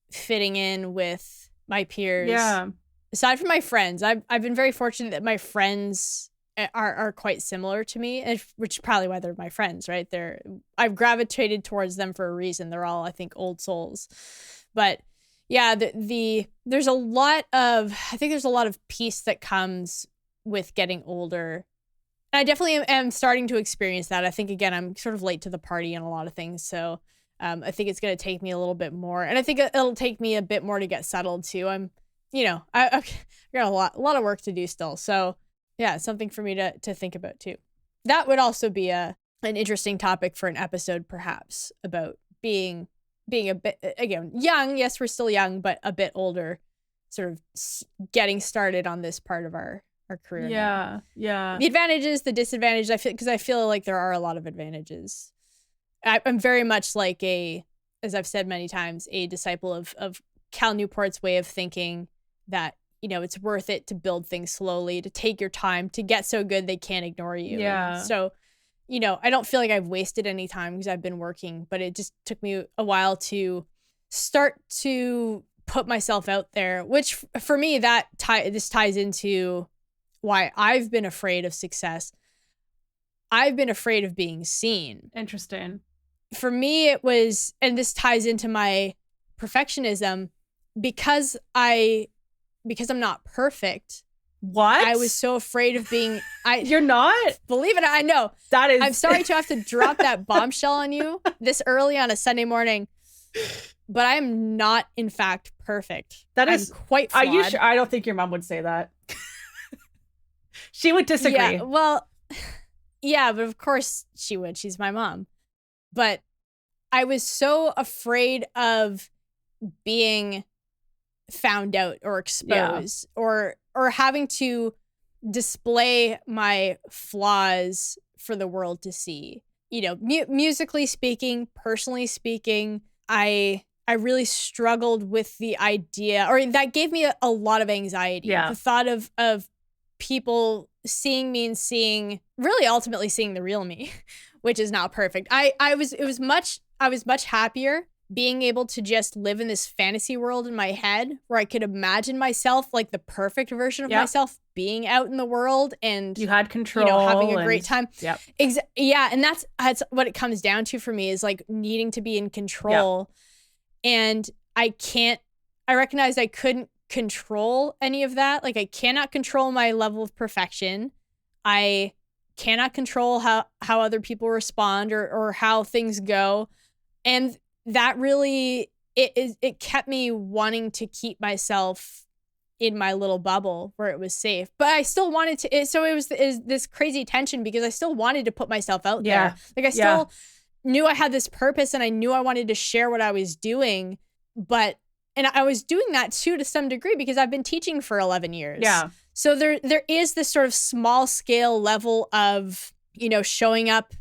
fitting in with my peers. Yeah. Aside from my friends, I've been very fortunate that my friends are quite similar to me, which is probably why they're my friends, right? I've gravitated towards them for a reason. They're all, I think, old souls. But Yeah, there's a lot of, I think there's a lot of peace that comes with getting older. And I definitely am starting to experience that. I think, again, I'm sort of late to the party in a lot of things. So I think it's going to take me a little bit more. And I think it'll take me a bit more to get settled too. I've got a lot of work to do still. So yeah, it's something for me to think about too. That would also be an interesting topic for an episode, perhaps, about being a bit, again, young. Yes, we're still young, but a bit older, sort of getting started on this part of our career. Yeah. Yeah. The advantages, the disadvantages, I feel like there are a lot of advantages. I'm very much like as I've said many times, a disciple of Cal Newport's way of thinking that, it's worth it to build things slowly, to take your time, to get so good they can't ignore you. Yeah. And so, I don't feel like I've wasted any time because I've been working, but it just took me a while to start to put myself out there, which for me, this ties into why I've been afraid of success. I've been afraid of being seen. Interesting. For me, it was, and this ties into my perfectionism, because I'm not perfect. What? I was so afraid of being. You're not? Believe it, I know. That is. I'm sorry to have to drop that bombshell on you this early on a Sunday morning, but I am not, in fact, perfect. That is quite flawed. Are you sure? I don't think your mom would say that. She would disagree. Yeah, well, yeah, but of course she would. She's my mom. But I was so afraid of being found out or exposed, or having to display my flaws for the world to see. Musically speaking, personally speaking, I really struggled with the idea, or that gave me a lot of anxiety. Yeah. The thought of people seeing me and ultimately seeing the real me, which is not perfect. I was much happier being able to just live in this fantasy world in my head where I could imagine myself like the perfect version of myself being out in the world, and you had control, having a great time. Yep. Yeah. And that's what it comes down to for me, is like needing to be in control. Yep. And I recognized I couldn't control any of that. Like, I cannot control my level of perfection. I cannot control how other people respond or how things go. And that really, it kept me wanting to keep myself in my little bubble where it was safe. But I still wanted to, so it was this crazy tension, because I still wanted to put myself out there. Like, I still knew I had this purpose, and I knew I wanted to share what I was doing. And I was doing that too, to some degree, because I've been teaching for 11 years. Yeah. So there is this sort of small scale level of, showing up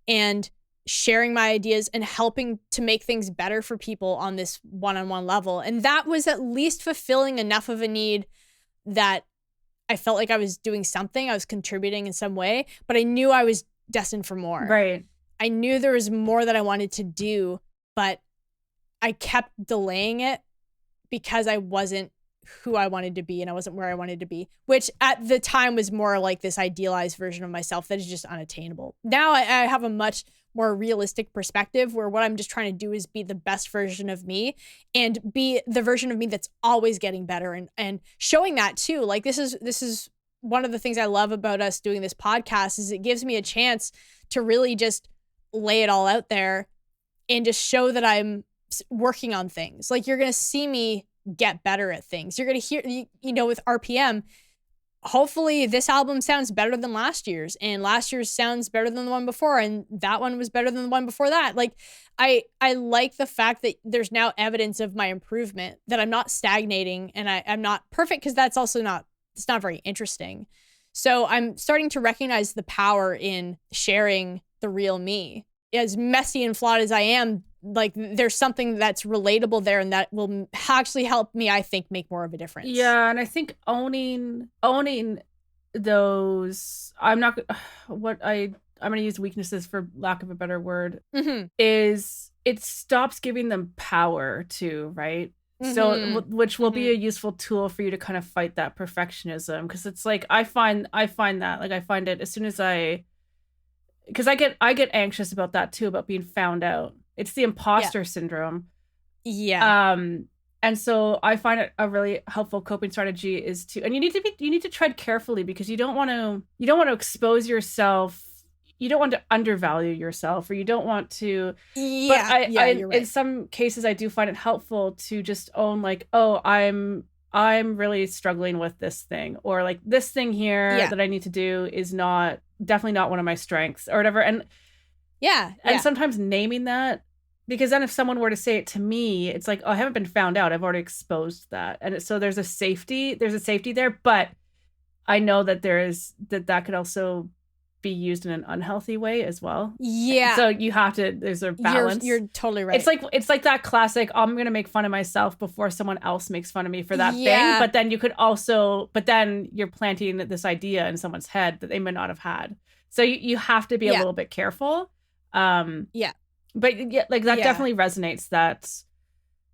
and sharing my ideas and helping to make things better for people on this one-on-one level. And that was at least fulfilling enough of a need that I felt like I was doing something. I was contributing in some way, but I knew I was destined for more. Right. I knew there was more that I wanted to do, but I kept delaying it because I wasn't who I wanted to be, and I wasn't where I wanted to be, which at the time was more like this idealized version of myself that is just unattainable. Now I have a much more realistic perspective, where what I'm just trying to do is be the best version of me, and be the version of me that's always getting better, and showing that too. Like, this is one of the things I love about us doing this podcast, is it gives me a chance to really just lay it all out there and just show that I'm working on things. Like, you're going to see me get better at things. You're going to hear, with RPM, hopefully this album sounds better than last year's, and last year's sounds better than the one before, and that one was better than the one before that. Like, I like the fact that there's now evidence of my improvement, that I'm not stagnating, and I'm not perfect, because that's also it's not very interesting. So I'm starting to recognize the power in sharing the real me. As messy and flawed as I am, like, there's something that's relatable there, and that will actually help me, I think, make more of a difference. Yeah, and I think owning those, I'm going to use weaknesses for lack of a better word, is it stops giving them power too, right? So, which will be a useful tool for you to kind of fight that perfectionism, because it's like, I find that, like, I find it as soon as because I get anxious about that too, about being found out. It's the imposter syndrome. Yeah. And so I find it a really helpful coping strategy is to, and you need to tread carefully because you don't want to expose yourself. You don't want to undervalue yourself, or you don't want to. Yeah, but you're right. In some cases, I do find it helpful to just own like, oh, I'm really struggling with this thing, or like this thing here that I need to do is definitely not one of my strengths or whatever. And sometimes naming that. Because then if someone were to say it to me, it's like, oh, I haven't been found out. I've already exposed that. And so there's a safety there. But I know that that could also be used in an unhealthy way as well. Yeah. So you have to, there's a balance. You're totally right. It's like that classic, I'm going to make fun of myself before someone else makes fun of me for that thing. But then you're planting this idea in someone's head that they may not have had. So you have to be a little bit careful. But yeah, like that definitely resonates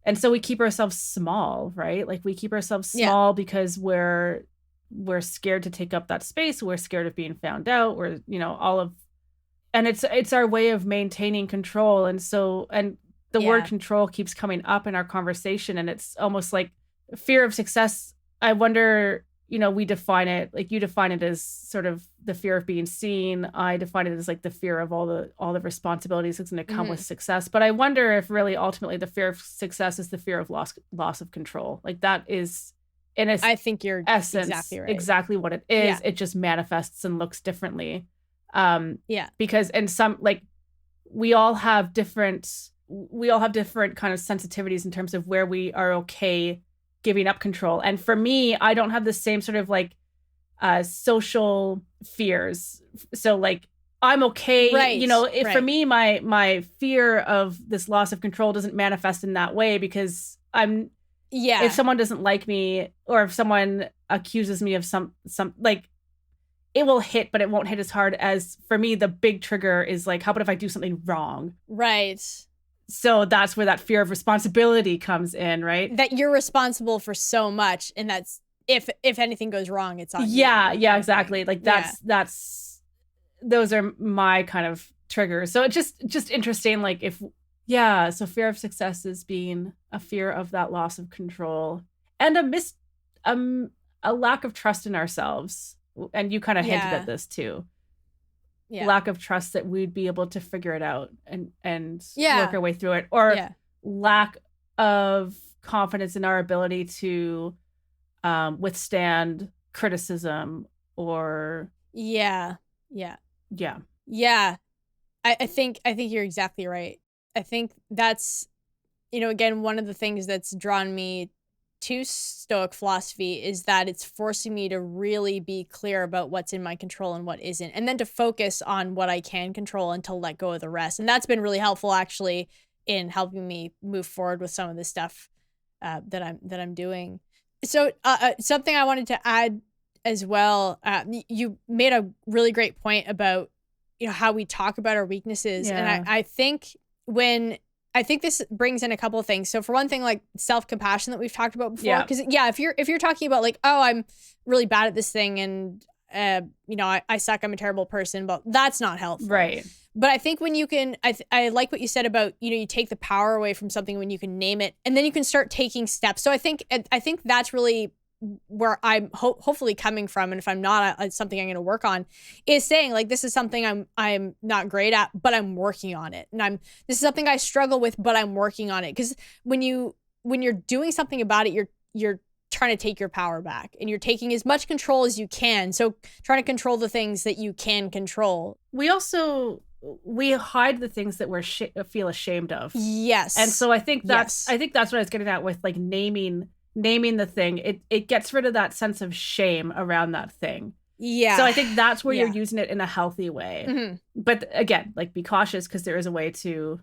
and so we keep ourselves small, right? Like we keep ourselves small because we're scared to take up that space. We're scared of being found out. We're, and it's our way of maintaining control. And the word control keeps coming up in our conversation, and it's almost like fear of success. I wonder, we define it, like you define it as sort of the fear of being seen. I define it as like the fear of all the responsibilities that's going to come with success. But I wonder if really ultimately the fear of success is the fear of loss of control. Like that is I think you're essence exactly right. Exactly what it is. It just manifests and looks differently. Because we all have different kind of sensitivities in terms of where we are okay giving up control. And for me, I don't have the same sort of like social fears. So like I'm okay, right. For me, my fear of this loss of control doesn't manifest in that way because if someone doesn't like me, or if someone accuses me of some like, it will hit, but it won't hit as hard as for me. The big trigger is like, how about if I do something wrong? Right. So that's where that fear of responsibility comes in, right? That you're responsible for so much, and that's if anything goes wrong, it's on you. Yeah, exactly. Like that's those are my kind of triggers. So it's just interesting, like so fear of success is being a fear of that loss of control and a lack of trust in ourselves. And you kind of hinted at this too. Yeah. Lack of trust that we'd be able to figure it out and work our way through it, or lack of confidence in our ability to withstand criticism or I think you're exactly right. I think that's again, one of the things that's drawn me to Stoic philosophy is that it's forcing me to really be clear about what's in my control and what isn't, and then to focus on what I can control and to let go of the rest. And that's been really helpful actually in helping me move forward with some of the stuff that I'm doing. So something I wanted to add as well, you made a really great point about how we talk about our weaknesses, and I think this brings in a couple of things. So for one thing, like self-compassion that we've talked about before, because if you're talking about like, oh, I'm really bad at this thing and I suck, I'm a terrible person, but that's not helpful. Right. But I think when you can, I like what you said about, you take the power away from something when you can name it, and then you can start taking steps. So I think that's really where I'm hopefully coming from. And if I'm not, it's something I'm going to work on, is saying like, this is something I'm not great at, but I'm working on it. And this is something I struggle with, but I'm working on it. Because when you're doing something about it, you're trying to take your power back, and you're taking as much control as you can. So trying to control the things that you can control. We hide the things that we feel ashamed of. Yes. And so I think that's what I was getting at with like naming the thing. It gets rid of that sense of shame around that thing. Yeah. So I think that's where you're using it in a healthy way. Mm-hmm. But again, like be cautious, because there is a way to,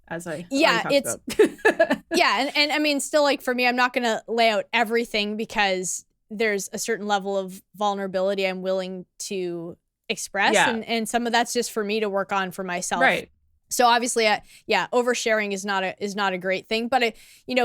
as I it's about. and I mean, still, like for me, I'm not going to lay out everything, because there's a certain level of vulnerability I'm willing to express, and some of that's just for me to work on for myself. Right. So obviously, oversharing is not a great thing, but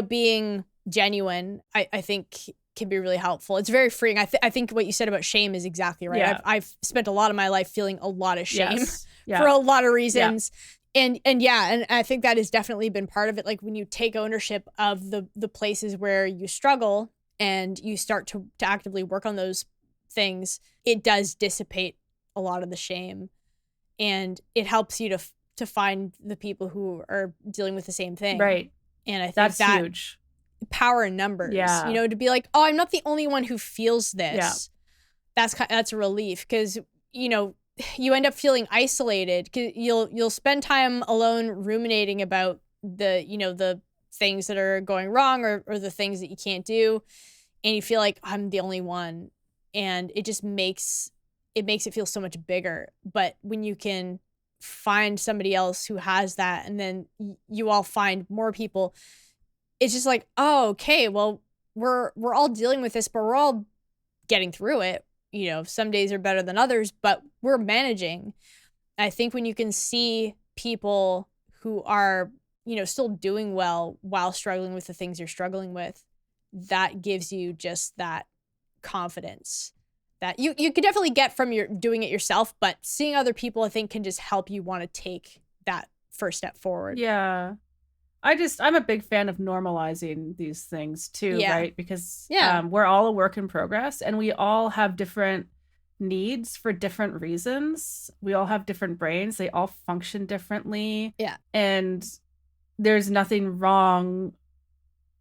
being genuine, I think can be really helpful. It's very freeing. I think what you said about shame is exactly right. I've spent a lot of my life feeling a lot of shame for a lot of reasons. And yeah, and I think that has definitely been part of it. Like when you take ownership of the places where you struggle and you start to actively work on those things, it does dissipate a lot of the shame, and it helps you to find the people who are dealing with the same thing. Right. And I think that's that huge. power in numbers, Yeah. you know, to be like, oh, I'm not the only one who feels this. Yeah. That's a relief, because, you know, you end up feeling isolated because you'll spend time alone ruminating about the, you know, the things that are going wrong or the things that you can't do, and you feel like I'm the only one, and it just makes it feel so much bigger. But when you can find somebody else who has that, and then you all find more people, it's just like, oh, okay, well, we're all dealing with this, but we're all getting through it. You know, some days are better than others, but we're managing. I think when you can see people who are, you know, still doing well while struggling with the things you're struggling with, that gives you just that confidence that you could definitely get from your doing it yourself, but seeing other people, I think, can just help you want to take that first step forward. Yeah. I'm a big fan of normalizing these things too, right? Because we're all a work in progress, and we all have different needs for different reasons. We all have different brains. They all function differently. Yeah. And there's nothing wrong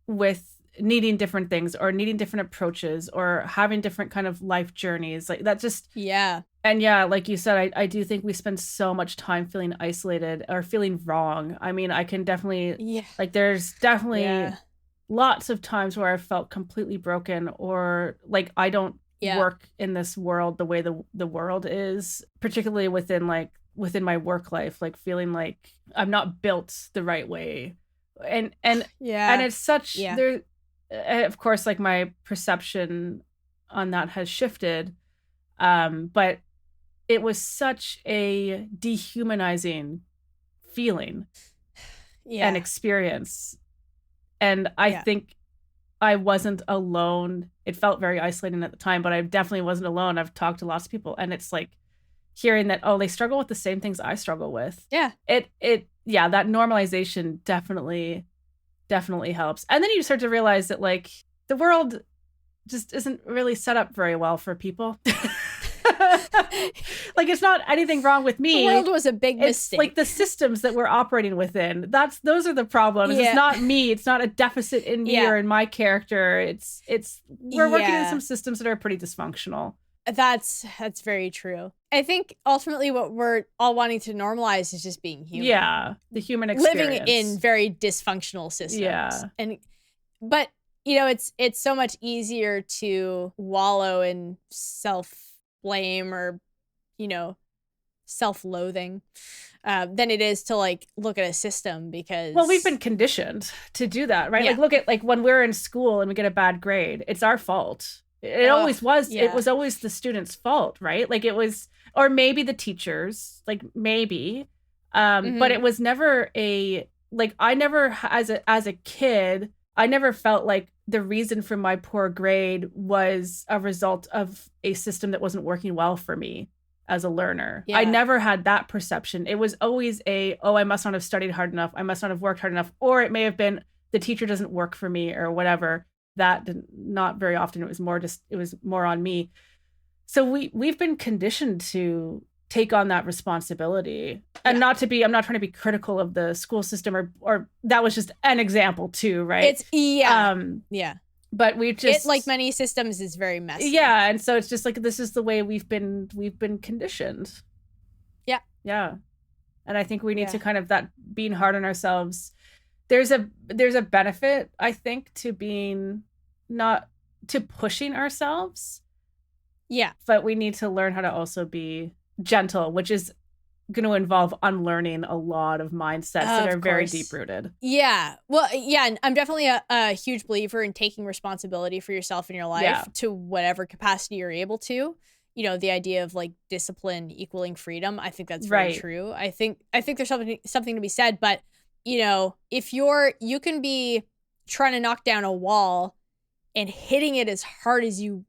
with needing different things or needing different approaches or having different kind of life journeys. Like that just And like you said, I do think we spend so much time feeling isolated or feeling wrong. I mean, I can definitely like there's definitely lots of times where I've felt completely broken, or like I don't work in this world the way the world is, particularly within my work life, like feeling like I'm not built the right way. And it's such there. Of course, like my perception on that has shifted, but it was such a dehumanizing feeling and experience, and I think I wasn't alone. It felt very isolating at the time, but I definitely wasn't alone. I've talked to lots of people, and it's like hearing that, oh, they struggle with the same things I struggle with. That normalization definitely helps. And then you start to realize that like the world just isn't really set up very well for people. Like it's not anything wrong with me. The world was a big mistake. It's like the systems that we're operating within. Those are the problems. It's not me. It's not a deficit in me or in my character. It's we're working in some systems that are pretty dysfunctional. That's very true. I think ultimately what we're all wanting to normalize is just being human. Yeah, the human experience. Living in very dysfunctional systems. Yeah. But you know, it's so much easier to wallow in self-blame or, you know, self-loathing than it is to like look at a system, because we've been conditioned to do that, right? Like look at like when we're in school and we get a bad grade, it's our fault. It always was. It was always the student's fault, right? Like it was, or maybe the teachers, like maybe, but it was never I never, as a kid, I never felt like the reason for my poor grade was a result of a system that wasn't working well for me as a learner. I never had that perception. It was always I must not have studied hard enough. I must not have worked hard enough. Or it may have been the teacher doesn't work for me or whatever. That not very often. It was more on me. So we've been conditioned to take on that responsibility, and I'm not trying to be critical of the school system or that was just an example too, right? But we just, it, like many systems, is very messy. Yeah, and so it's just like this is the way we've been conditioned. Yeah. And I think we need to kind of that being hard on ourselves. There's a benefit, I think, to being not to pushing ourselves. Yeah. But we need to learn how to also be gentle, which is going to involve unlearning a lot of mindsets that are very deep rooted. Yeah. Well, yeah. And I'm definitely a huge believer in taking responsibility for yourself in your life to whatever capacity you're able to. You know, the idea of like discipline equaling freedom. I think that's very true. I think there's something to be said, but you know, if you can be trying to knock down a wall and hitting it as hard as you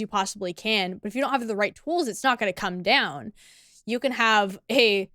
possibly can, but if you don't have the right tools, it's not going to come down. You can have a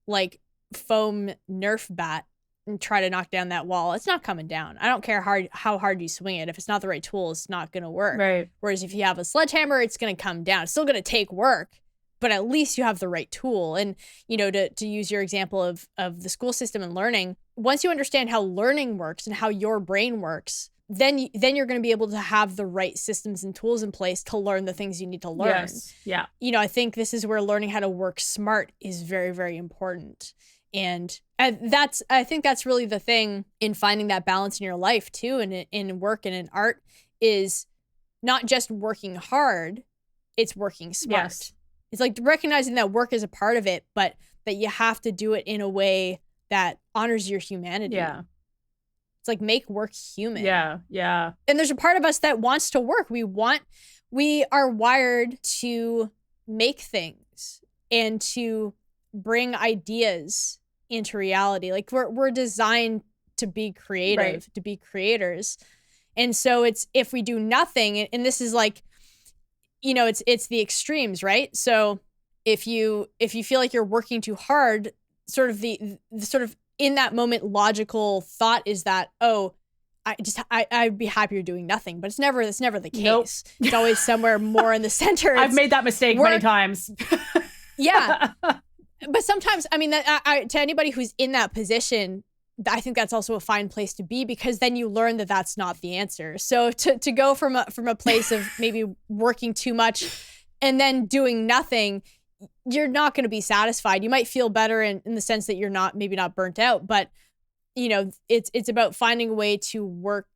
like foam Nerf bat and try to knock down that wall, it's not coming down. I don't care how hard you swing it. If it's not the right tool, it's not going to work. Right. Whereas if you have a sledgehammer, it's going to come down. It's still going to take work, but at least you have the right tool. And, you know, to use your example of the school system and learning, once you understand how learning works and how your brain works, then you're going to be able to have the right systems and tools in place to learn the things you need to learn. Yes. Yeah. You know, I think this is where learning how to work smart is very, very important. And I think that's really the thing in finding that balance in your life too, and in work and in art, is not just working hard, it's working smart. Yes. It's like recognizing that work is a part of it, but that you have to do it in a way that honors your humanity. Yeah. It's like make work human. Yeah. Yeah. And there's a part of us that wants to work. We are wired to make things and to bring ideas into reality. Like we're designed to be creative, right. to be creators. And so it's, if we do nothing, and this is like, you know, it's the extremes, right? So if you feel like you're working too hard, sort of the sort of in that moment logical thought is that, oh, I'd be happier doing nothing, but it's never the case. Nope. It's always somewhere more in the center. I've made that mistake many times. Yeah. But sometimes, I mean, that to anybody who's in that position, I think that's also a fine place to be, because then you learn that that's not the answer. So to go from a place of maybe working too much and then doing nothing, you're not going to be satisfied. You might feel better in the sense that you're maybe not burnt out, but you know, it's about finding a way to work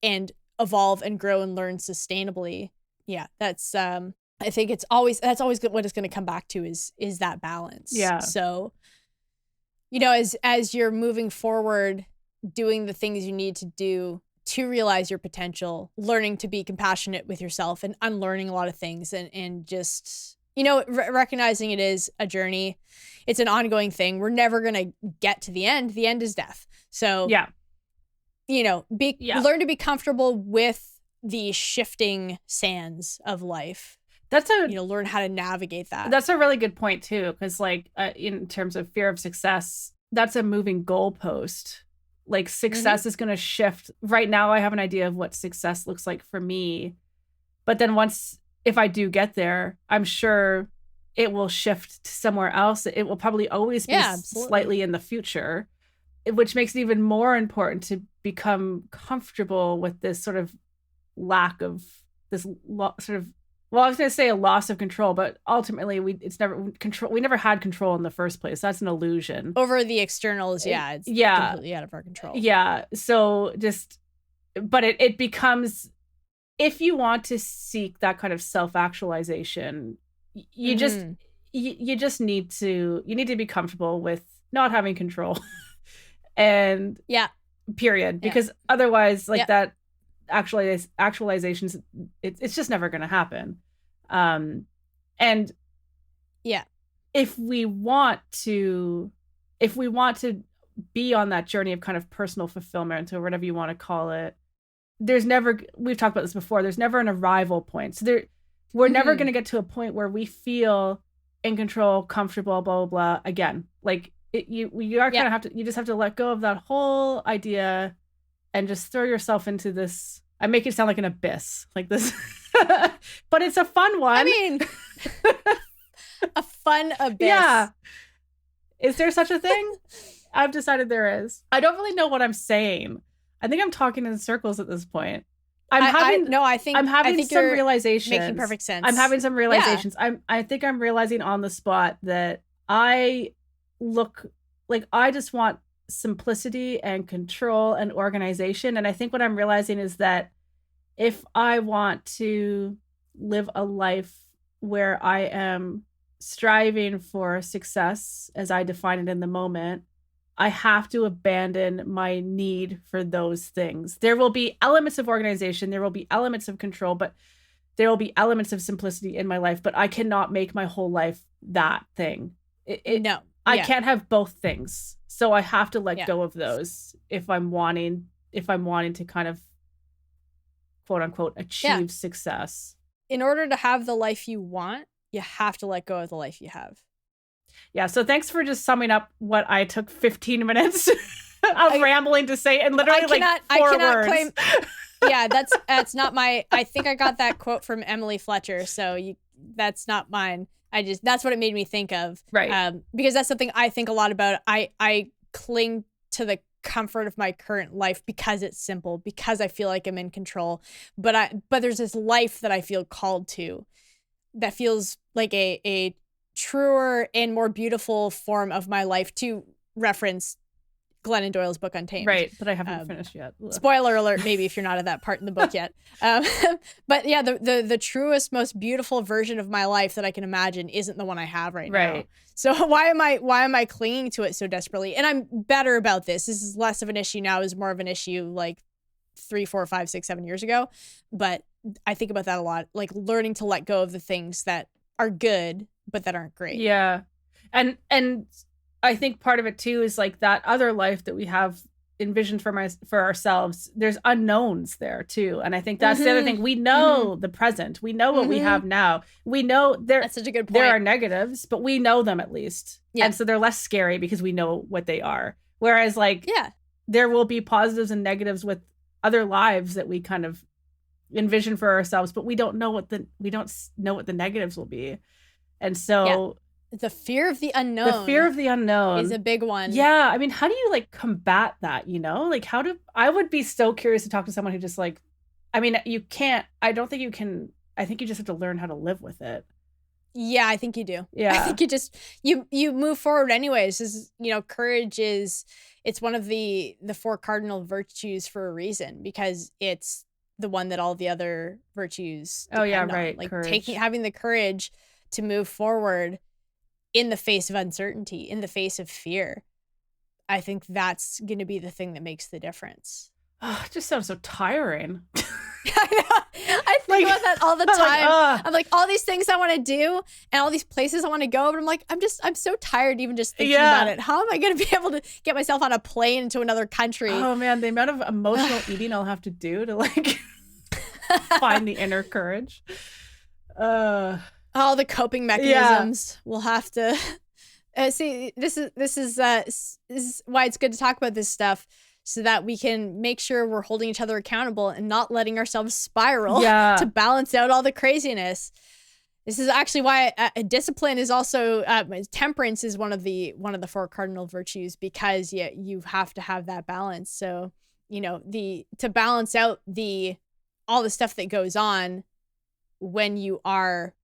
and evolve and grow and learn sustainably. Yeah, that's I think that's always good. What it's going to come back to is that balance. Yeah. So, you know, as you're moving forward, doing the things you need to do to realize your potential, learning to be compassionate with yourself and unlearning a lot of things, and just, you know, recognizing it is a journey. It's an ongoing thing. We're never going to get to the end. The end is death. So, yeah, you know, learn to be comfortable with the shifting sands of life. Learn how to navigate that. That's a really good point too, because like in terms of fear of success, that's a moving goalpost. Like success is going to shift. Right now, I have an idea of what success looks like for me, but then if I do get there, I'm sure it will shift to somewhere else. It will probably always be slightly in the future, which makes it even more important to become comfortable with this sort of lack of this sort of. Well, I was going to say a loss of control, but ultimately we never had control in the first place. That's an illusion. Over the externals, it's completely out of our control. Yeah. So but it becomes, if you want to seek that kind of self-actualization, you just need to be comfortable with not having control. And period. Because otherwise, that actualizations, it's just never going to happen. And if we want to be on that journey of kind of personal fulfillment, or whatever you want to call it, we've talked about this before, there's never an arrival point. So we're never going to get to a point where we feel in control, comfortable, blah, blah, blah, again. Like you just have to let go of that whole idea and just throw yourself into this. I make it sound like an abyss, like this, but it's a fun one. I mean, a fun abyss. Yeah. Is there such a thing? I've decided there is. I don't really know what I'm saying. I think I'm talking in circles at this point. I'm having some realizations. Making perfect sense. I'm having some realizations. Yeah. I think I'm realizing on the spot that I just want simplicity and control and organization. And I think what I'm realizing is that if I want to live a life where I am striving for success as I define it in the moment, I have to abandon my need for those things. There will be elements of organization, there will be elements of control, but there will be elements of simplicity in my life, but I cannot make my whole life that thing. No. I can't have both things. So I have to let go of those if I'm wanting to kind of quote unquote achieve success. In order to have the life you want, you have to let go of the life you have. Yeah. So thanks for just summing up what I took 15 minutes of rambling to say, and literally four words. Claim. Yeah, that's not my. I think I got that quote from Emily Fletcher. So that's not mine. That's what it made me think of. Right. Because that's something I think a lot about. I cling to the comfort of my current life because it's simple, because I feel like I'm in control. But there's this life that I feel called to, that feels like a truer and more beautiful form of my life, to reference Glennon Doyle's book Untamed. Right, but I haven't finished yet. Ugh. Spoiler alert, maybe, if you're not at that part in the book yet. But yeah, the truest, most beautiful version of my life that I can imagine isn't the one I have right now. So why am I clinging to it so desperately? And I'm better about this. This is less of an issue now. It was more of an issue like 3, 4, 5, 6, 7 years ago. But I think about that a lot, like learning to let go of the things that are good but that aren't great. Yeah. And I think part of it too is like that other life that we have envisioned for ourselves. There's unknowns there too, and I think that's the other thing. We know the present. We know what we have now. We know that's such a good point. There are negatives, but we know them at least, and so they're less scary because we know what they are. Whereas like there will be positives and negatives with other lives that we kind of envision for ourselves, but we don't know what the negatives will be. And so the fear of the unknown is a big one. Yeah. I mean, how do you like combat that, you know? Like I would be so curious to talk to someone who just like, I mean, you can't, I don't think you can, I think you just have to learn how to live with it. Yeah, I think you do. Yeah. I think you just, you move forward anyways. Courage it's one of the 4 cardinal virtues for a reason, because it's the one that all the other virtues depend on. Like courage. Having the courage to move forward in the face of uncertainty, in the face of fear. I think that's going to be the thing that makes the difference. Oh, it just sounds so tiring. I know. I think about that all the time. I'm like, all these things I want to do and all these places I want to go, but I'm like, I'm so tired even just thinking about it. How am I going to be able to get myself on a plane to another country? Oh man, the amount of emotional eating I'll have to do to like find the inner courage. All the coping mechanisms we'll have to see. This is why it's good to talk about this stuff, so that we can make sure we're holding each other accountable and not letting ourselves spiral to balance out all the craziness. This is actually why discipline is also temperance is one of the 4 cardinal virtues, because you have to have that balance. So to balance out all the stuff that goes on when you are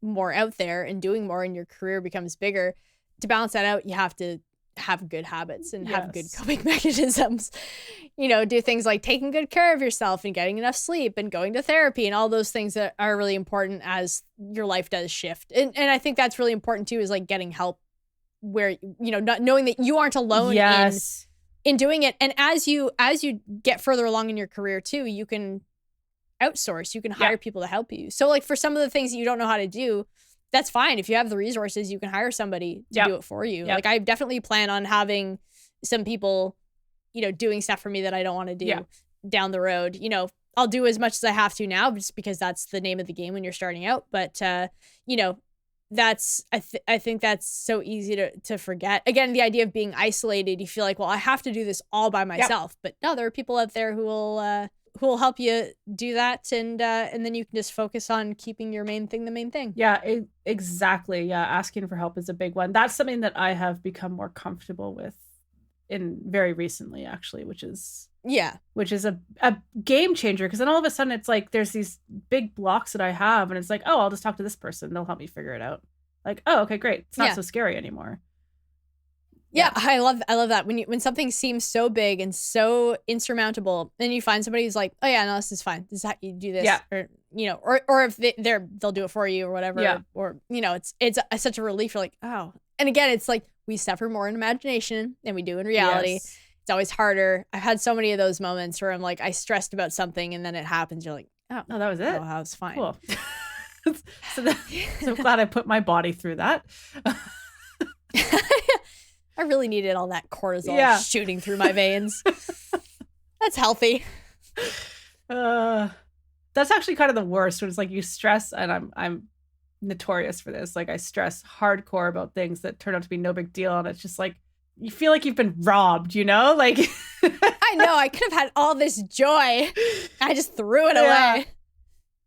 more out there and doing more and your career becomes bigger. To balance that out, you have to have good habits and have good coping mechanisms. Do things like taking good care of yourself and getting enough sleep and going to therapy and all those things that are really important as your life does shift. And I think that's really important too, is like getting help where, not knowing that you aren't alone in doing it. And as you get further along in your career too, you can outsource, you can hire people to help you. So like for some of the things that you don't know how to do, that's fine. If you have the resources, you can hire somebody to do it for you. Like I definitely plan on having some people, doing stuff for me that I don't want to do down the road. I'll do as much as I have to now, just because that's the name of the game when you're starting out. But, that's, I think that's so easy to forget. Again, the idea of being isolated, you feel like, well, I have to do this all by myself. But no, there are people out there who will help you do that, and then you can just focus on keeping your main thing the main thing. Yeah, exactly. Yeah, asking for help is a big one. That's something that I have become more comfortable with in very recently, actually, which is a game changer, because then all of a sudden it's like there's these big blocks that I have, and it's like, oh, I'll just talk to this person, they'll help me figure it out. Like, oh, okay, great, it's not so scary anymore. Yeah, I love that. When something seems so big and so insurmountable, and you find somebody who's like, oh yeah, no, this is fine. This is how you do this. Yeah. Or if they'll do it for you or whatever. Yeah. Or it's such a relief. You're like, oh. And again, it's like we suffer more in imagination than we do in reality. Yes. It's always harder. I've had so many of those moments where I'm like, I stressed about something and then it happens. You're like, oh, that was it. Oh, that was fine. Cool. So glad I put my body through that. I really needed all that cortisol shooting through my veins. That's healthy. That's actually kind of the worst, when it's like you stress and I'm notorious for this. Like I stress hardcore about things that turn out to be no big deal. And it's just like, you feel like you've been robbed, you know? Like I know, I could have had all this joy. I just threw it away.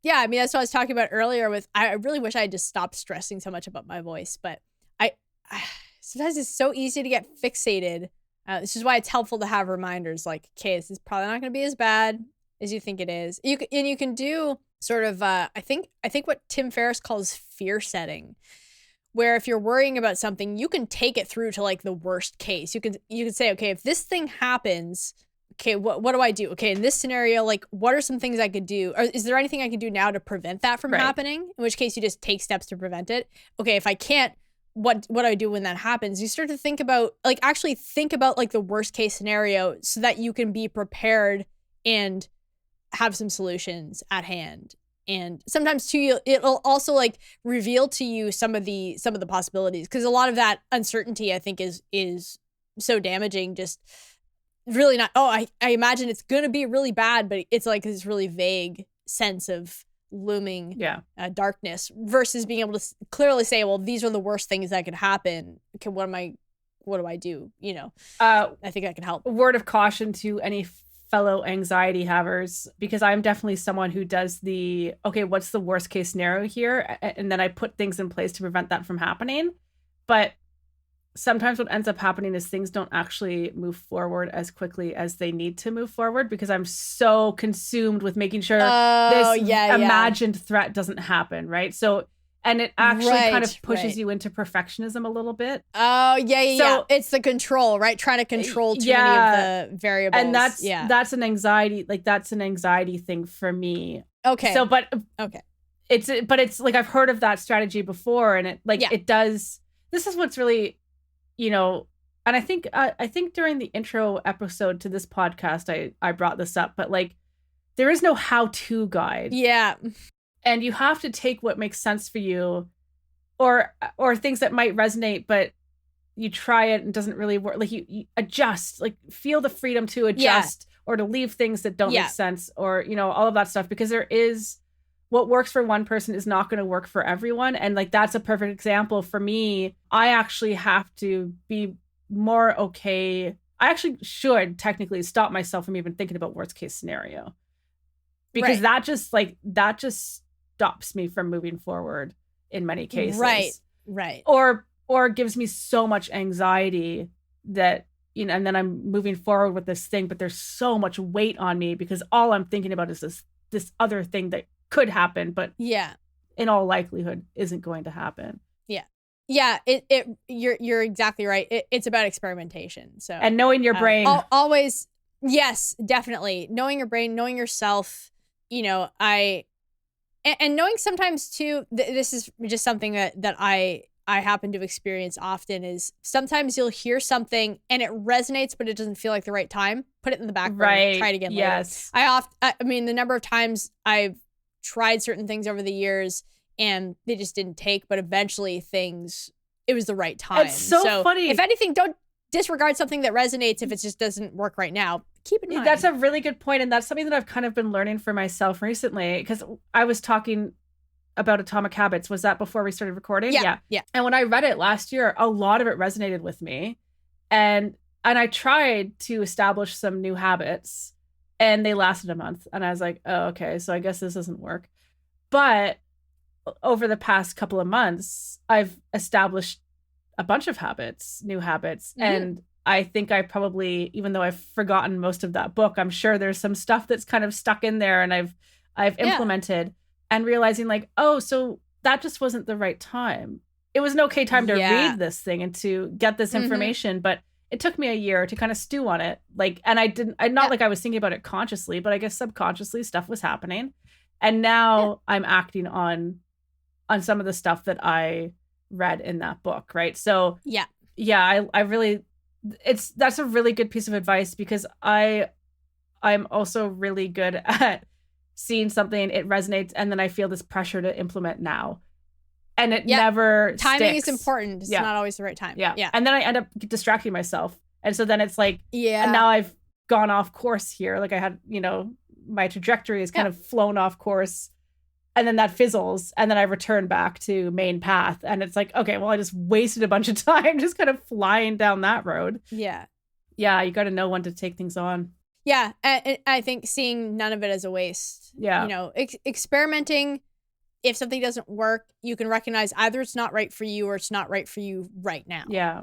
Yeah, I mean, that's what I was talking about earlier with, I really wish I had just stopped stressing so much about my voice, but I sometimes it's so easy to get fixated. This is why it's helpful to have reminders like, okay, this is probably not going to be as bad as you think it is. You can do sort of, I think what Tim Ferriss calls fear setting, where if you're worrying about something, you can take it through to like the worst case. You can say, okay, if this thing happens, okay, what do I do? Okay, in this scenario, like, what are some things I could do? Or is there anything I can do now to prevent that from happening? In which case, you just take steps to prevent it. Okay, if I can't, what do I do when that happens? You start to think about, like, actually think about, like, the worst case scenario so that you can be prepared and have some solutions at hand. And sometimes, too, it'll also, like, reveal to you some of the possibilities. Because a lot of that uncertainty, I think, is so damaging, just really not, I imagine it's going to be really bad, but it's like this really vague sense of looming darkness versus being able to clearly say, well, these are the worst things that could happen. Okay, what do I do? You know, I think that can help. A word of caution to any fellow anxiety havers, because I'm definitely someone who does okay, what's the worst case scenario here? And then I put things in place to prevent that from happening. But sometimes what ends up happening is things don't actually move forward as quickly as they need to move forward because I'm so consumed with making sure this imagined threat doesn't happen, right? So, and it actually kind of pushes you into perfectionism a little bit. Oh, yeah. It's the control, right? Trying to control too many of the variables. And that's an anxiety thing for me. Okay. So, it's like I've heard of that strategy before, and it does. This is what's really, you know, and I think during the intro episode to this podcast, I brought this up, but like, there is no how-to guide. Yeah. And you have to take what makes sense for you or things that might resonate, but you try it and it doesn't really work. Like you adjust, like feel the freedom to adjust or to leave things that don't make sense or, you know, all of that stuff, because there is what works for one person is not going to work for everyone. And like, that's a perfect example for me. I actually have to be more okay. I actually should technically stop myself from even thinking about worst case scenario, because that just stops me from moving forward in many cases. Right. Or gives me so much anxiety that, you know, and then I'm moving forward with this thing, but there's so much weight on me because all I'm thinking about is this other thing that could happen, but in all likelihood isn't going to happen. Yeah, you're exactly right. It's about experimentation. So, and knowing your brain. Always, yes, definitely. Knowing your brain, knowing yourself, you know, and knowing sometimes too, this is just something that I happen to experience often, is sometimes you'll hear something and it resonates, but it doesn't feel like the right time. Put it in the back burner, try it again later. I mean, the number of times I've tried certain things over the years and they just didn't take, but eventually it was the right time. It's so funny. If anything, don't disregard something that resonates if it just doesn't work right now. Keep in mind. That's a really good point, and that's something that I've kind of been learning for myself recently, because I was talking about Atomic Habits. Was that before we started recording? Yeah. And when I read it last year, a lot of it resonated with me, and I tried to establish some new habits, and they lasted a month, and I was like, oh, okay, so I guess this doesn't work. But over the past couple of months, I've established a bunch of habits, new habits, and I think I probably, even though I've forgotten most of that book, I'm sure there's some stuff that's kind of stuck in there and I've implemented, and realizing like, oh, so that just wasn't the right time. It was an okay time to read this thing and to get this information, but it took me a year to kind of stew on it. Like, and like I was thinking about it consciously, but I guess subconsciously stuff was happening. And now I'm acting on some of the stuff that I read in that book. Right. So I really, that's a really good piece of advice, because I'm also really good at seeing something, it resonates, and then I feel this pressure to implement now. And it never timing sticks. is important. It's not always the right time. Yeah. And then I end up distracting myself. And so then it's like, and now I've gone off course here. Like I had, you know, my trajectory is kind of flown off course. and then that fizzles, and then I return back to main path, and it's like, okay, well, I just wasted a bunch of time just kind of flying down that road. Yeah. Yeah, you got to know when to take things on. Yeah, and I think seeing none of it as a waste. Yeah. You know, experimenting, if something doesn't work, you can recognize either it's not right for you or it's not right for you right now. Yeah.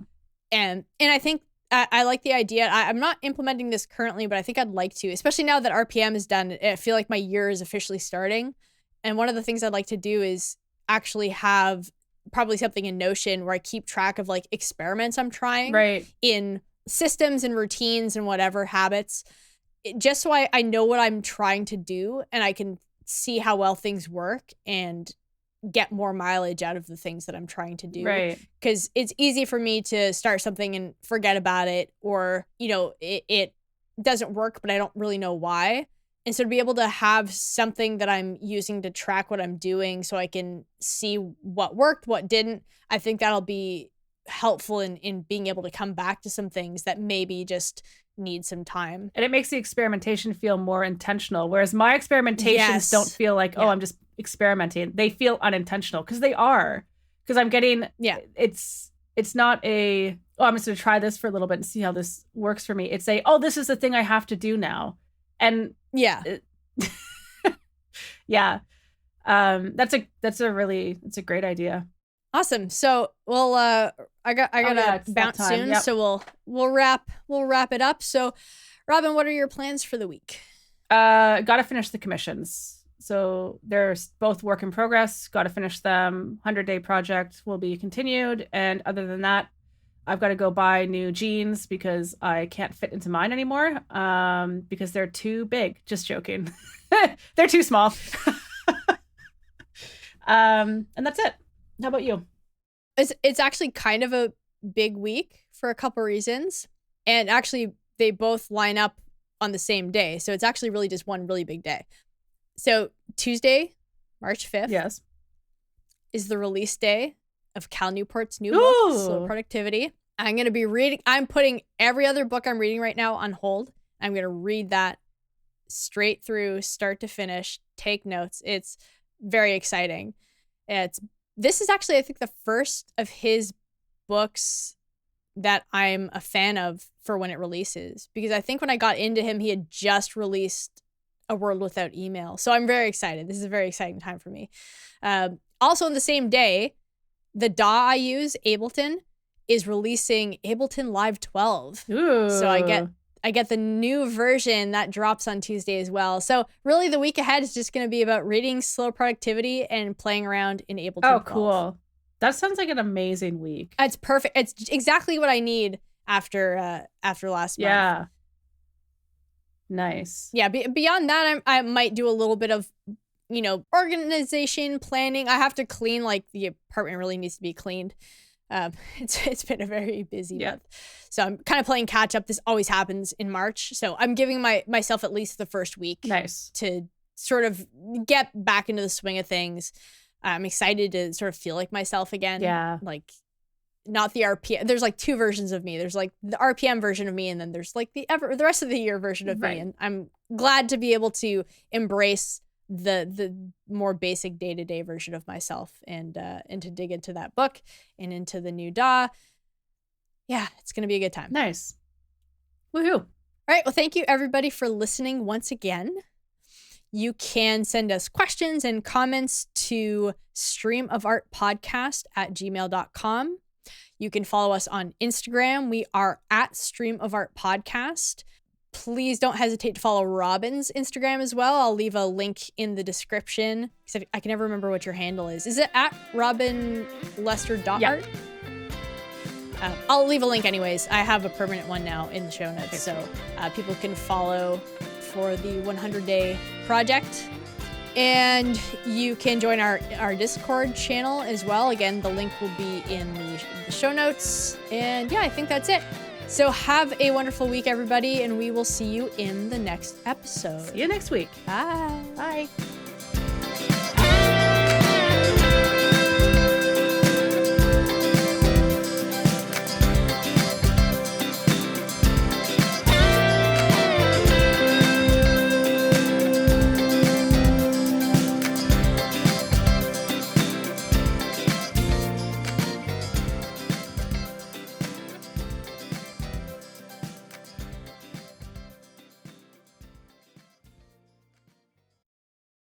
And I think I like the idea. I'm not implementing this currently, but I think I'd like to, especially now that RPM is done. I feel like my year is officially starting. And one of the things I'd like to do is actually have probably something in Notion where I keep track of like experiments I'm trying in systems and routines and whatever habits, just so I know what I'm trying to do and I can see how well things work and get more mileage out of the things that I'm trying to do. Right. Because it's easy for me to start something and forget about it, or, you know, it doesn't work, but I don't really know why. And so to be able to have something that I'm using to track what I'm doing so I can see what worked, what didn't, I think that'll be helpful in being able to come back to some things that maybe just need some time. And it makes the experimentation feel more intentional, whereas my experimentations don't feel like, oh, I'm just experimenting. They feel unintentional, because they are. Because I'm getting, it's not a, oh, I'm just going to try this for a little bit and see how this works for me. It's a, oh, this is the thing I have to do now. And that's a great idea. Awesome. So I gotta bounce soon. Yep. So we'll wrap it up. So Robyn, what are your plans for the week? Gotta finish the commissions. So they're both work in progress. Gotta finish them. 100-day project will be continued. And other than that, I've got to go buy new jeans because I can't fit into mine anymore. Because they're too big. Just joking. They're too small. And that's it. How about you? It's actually kind of a big week for a couple reasons. And actually, they both line up on the same day. So it's actually really just one really big day. So Tuesday, March 5th, is the release day of Cal Newport's new book, Slow Productivity. I'm going to be reading. I'm putting every other book I'm reading right now on hold. I'm going to read that straight through, start to finish, take notes. It's very exciting. This is actually, I think, the first of his books that I'm a fan of for when it releases. Because I think when I got into him, he had just released A World Without Email. So I'm very excited. This is a very exciting time for me. Also on the same day, the DAW I use, Ableton, is releasing Ableton Live 12. Ooh. So I get the new version that drops on Tuesday as well. So really the week ahead is just going to be about reading Slow Productivity and playing around in Ableton 12. Oh, cool. That sounds like an amazing week. It's perfect. It's exactly what I need after last month. Yeah. Nice. Yeah. Beyond that, I might do a little bit of, organization, planning. I have to clean, like the apartment really needs to be cleaned. It's been a very busy month. So I'm kind of playing catch up. This always happens in March. So I'm giving myself at least the first week to sort of get back into the swing of things. I'm excited to sort of feel like myself again. Yeah. Like not the RPM. There's like two versions of me. There's like the RPM version of me, and then there's like the rest of the year version of me. And I'm glad to be able to embrace the more basic day-to-day version of myself and to dig into that book and into the new DAW. Yeah, it's gonna be a good time. Nice. Woohoo. All right, well, thank you everybody for listening once again. You can send us questions and comments to streamofartpodcast@gmail.com. You can follow us on Instagram. We are at streamofartpodcast. Please don't hesitate to follow Robyn's Instagram as well. I'll leave a link in the description. I can never remember what your handle is. Is it at robynlester.art? Yeah. I'll leave a link anyways. I have a permanent one now in the show notes. So people can follow for the 100-day project. And you can join our Discord channel as well. Again, the link will be in the show notes. And yeah, I think that's it. So have a wonderful week, everybody, and we will see you in the next episode. See you next week. Bye. Bye.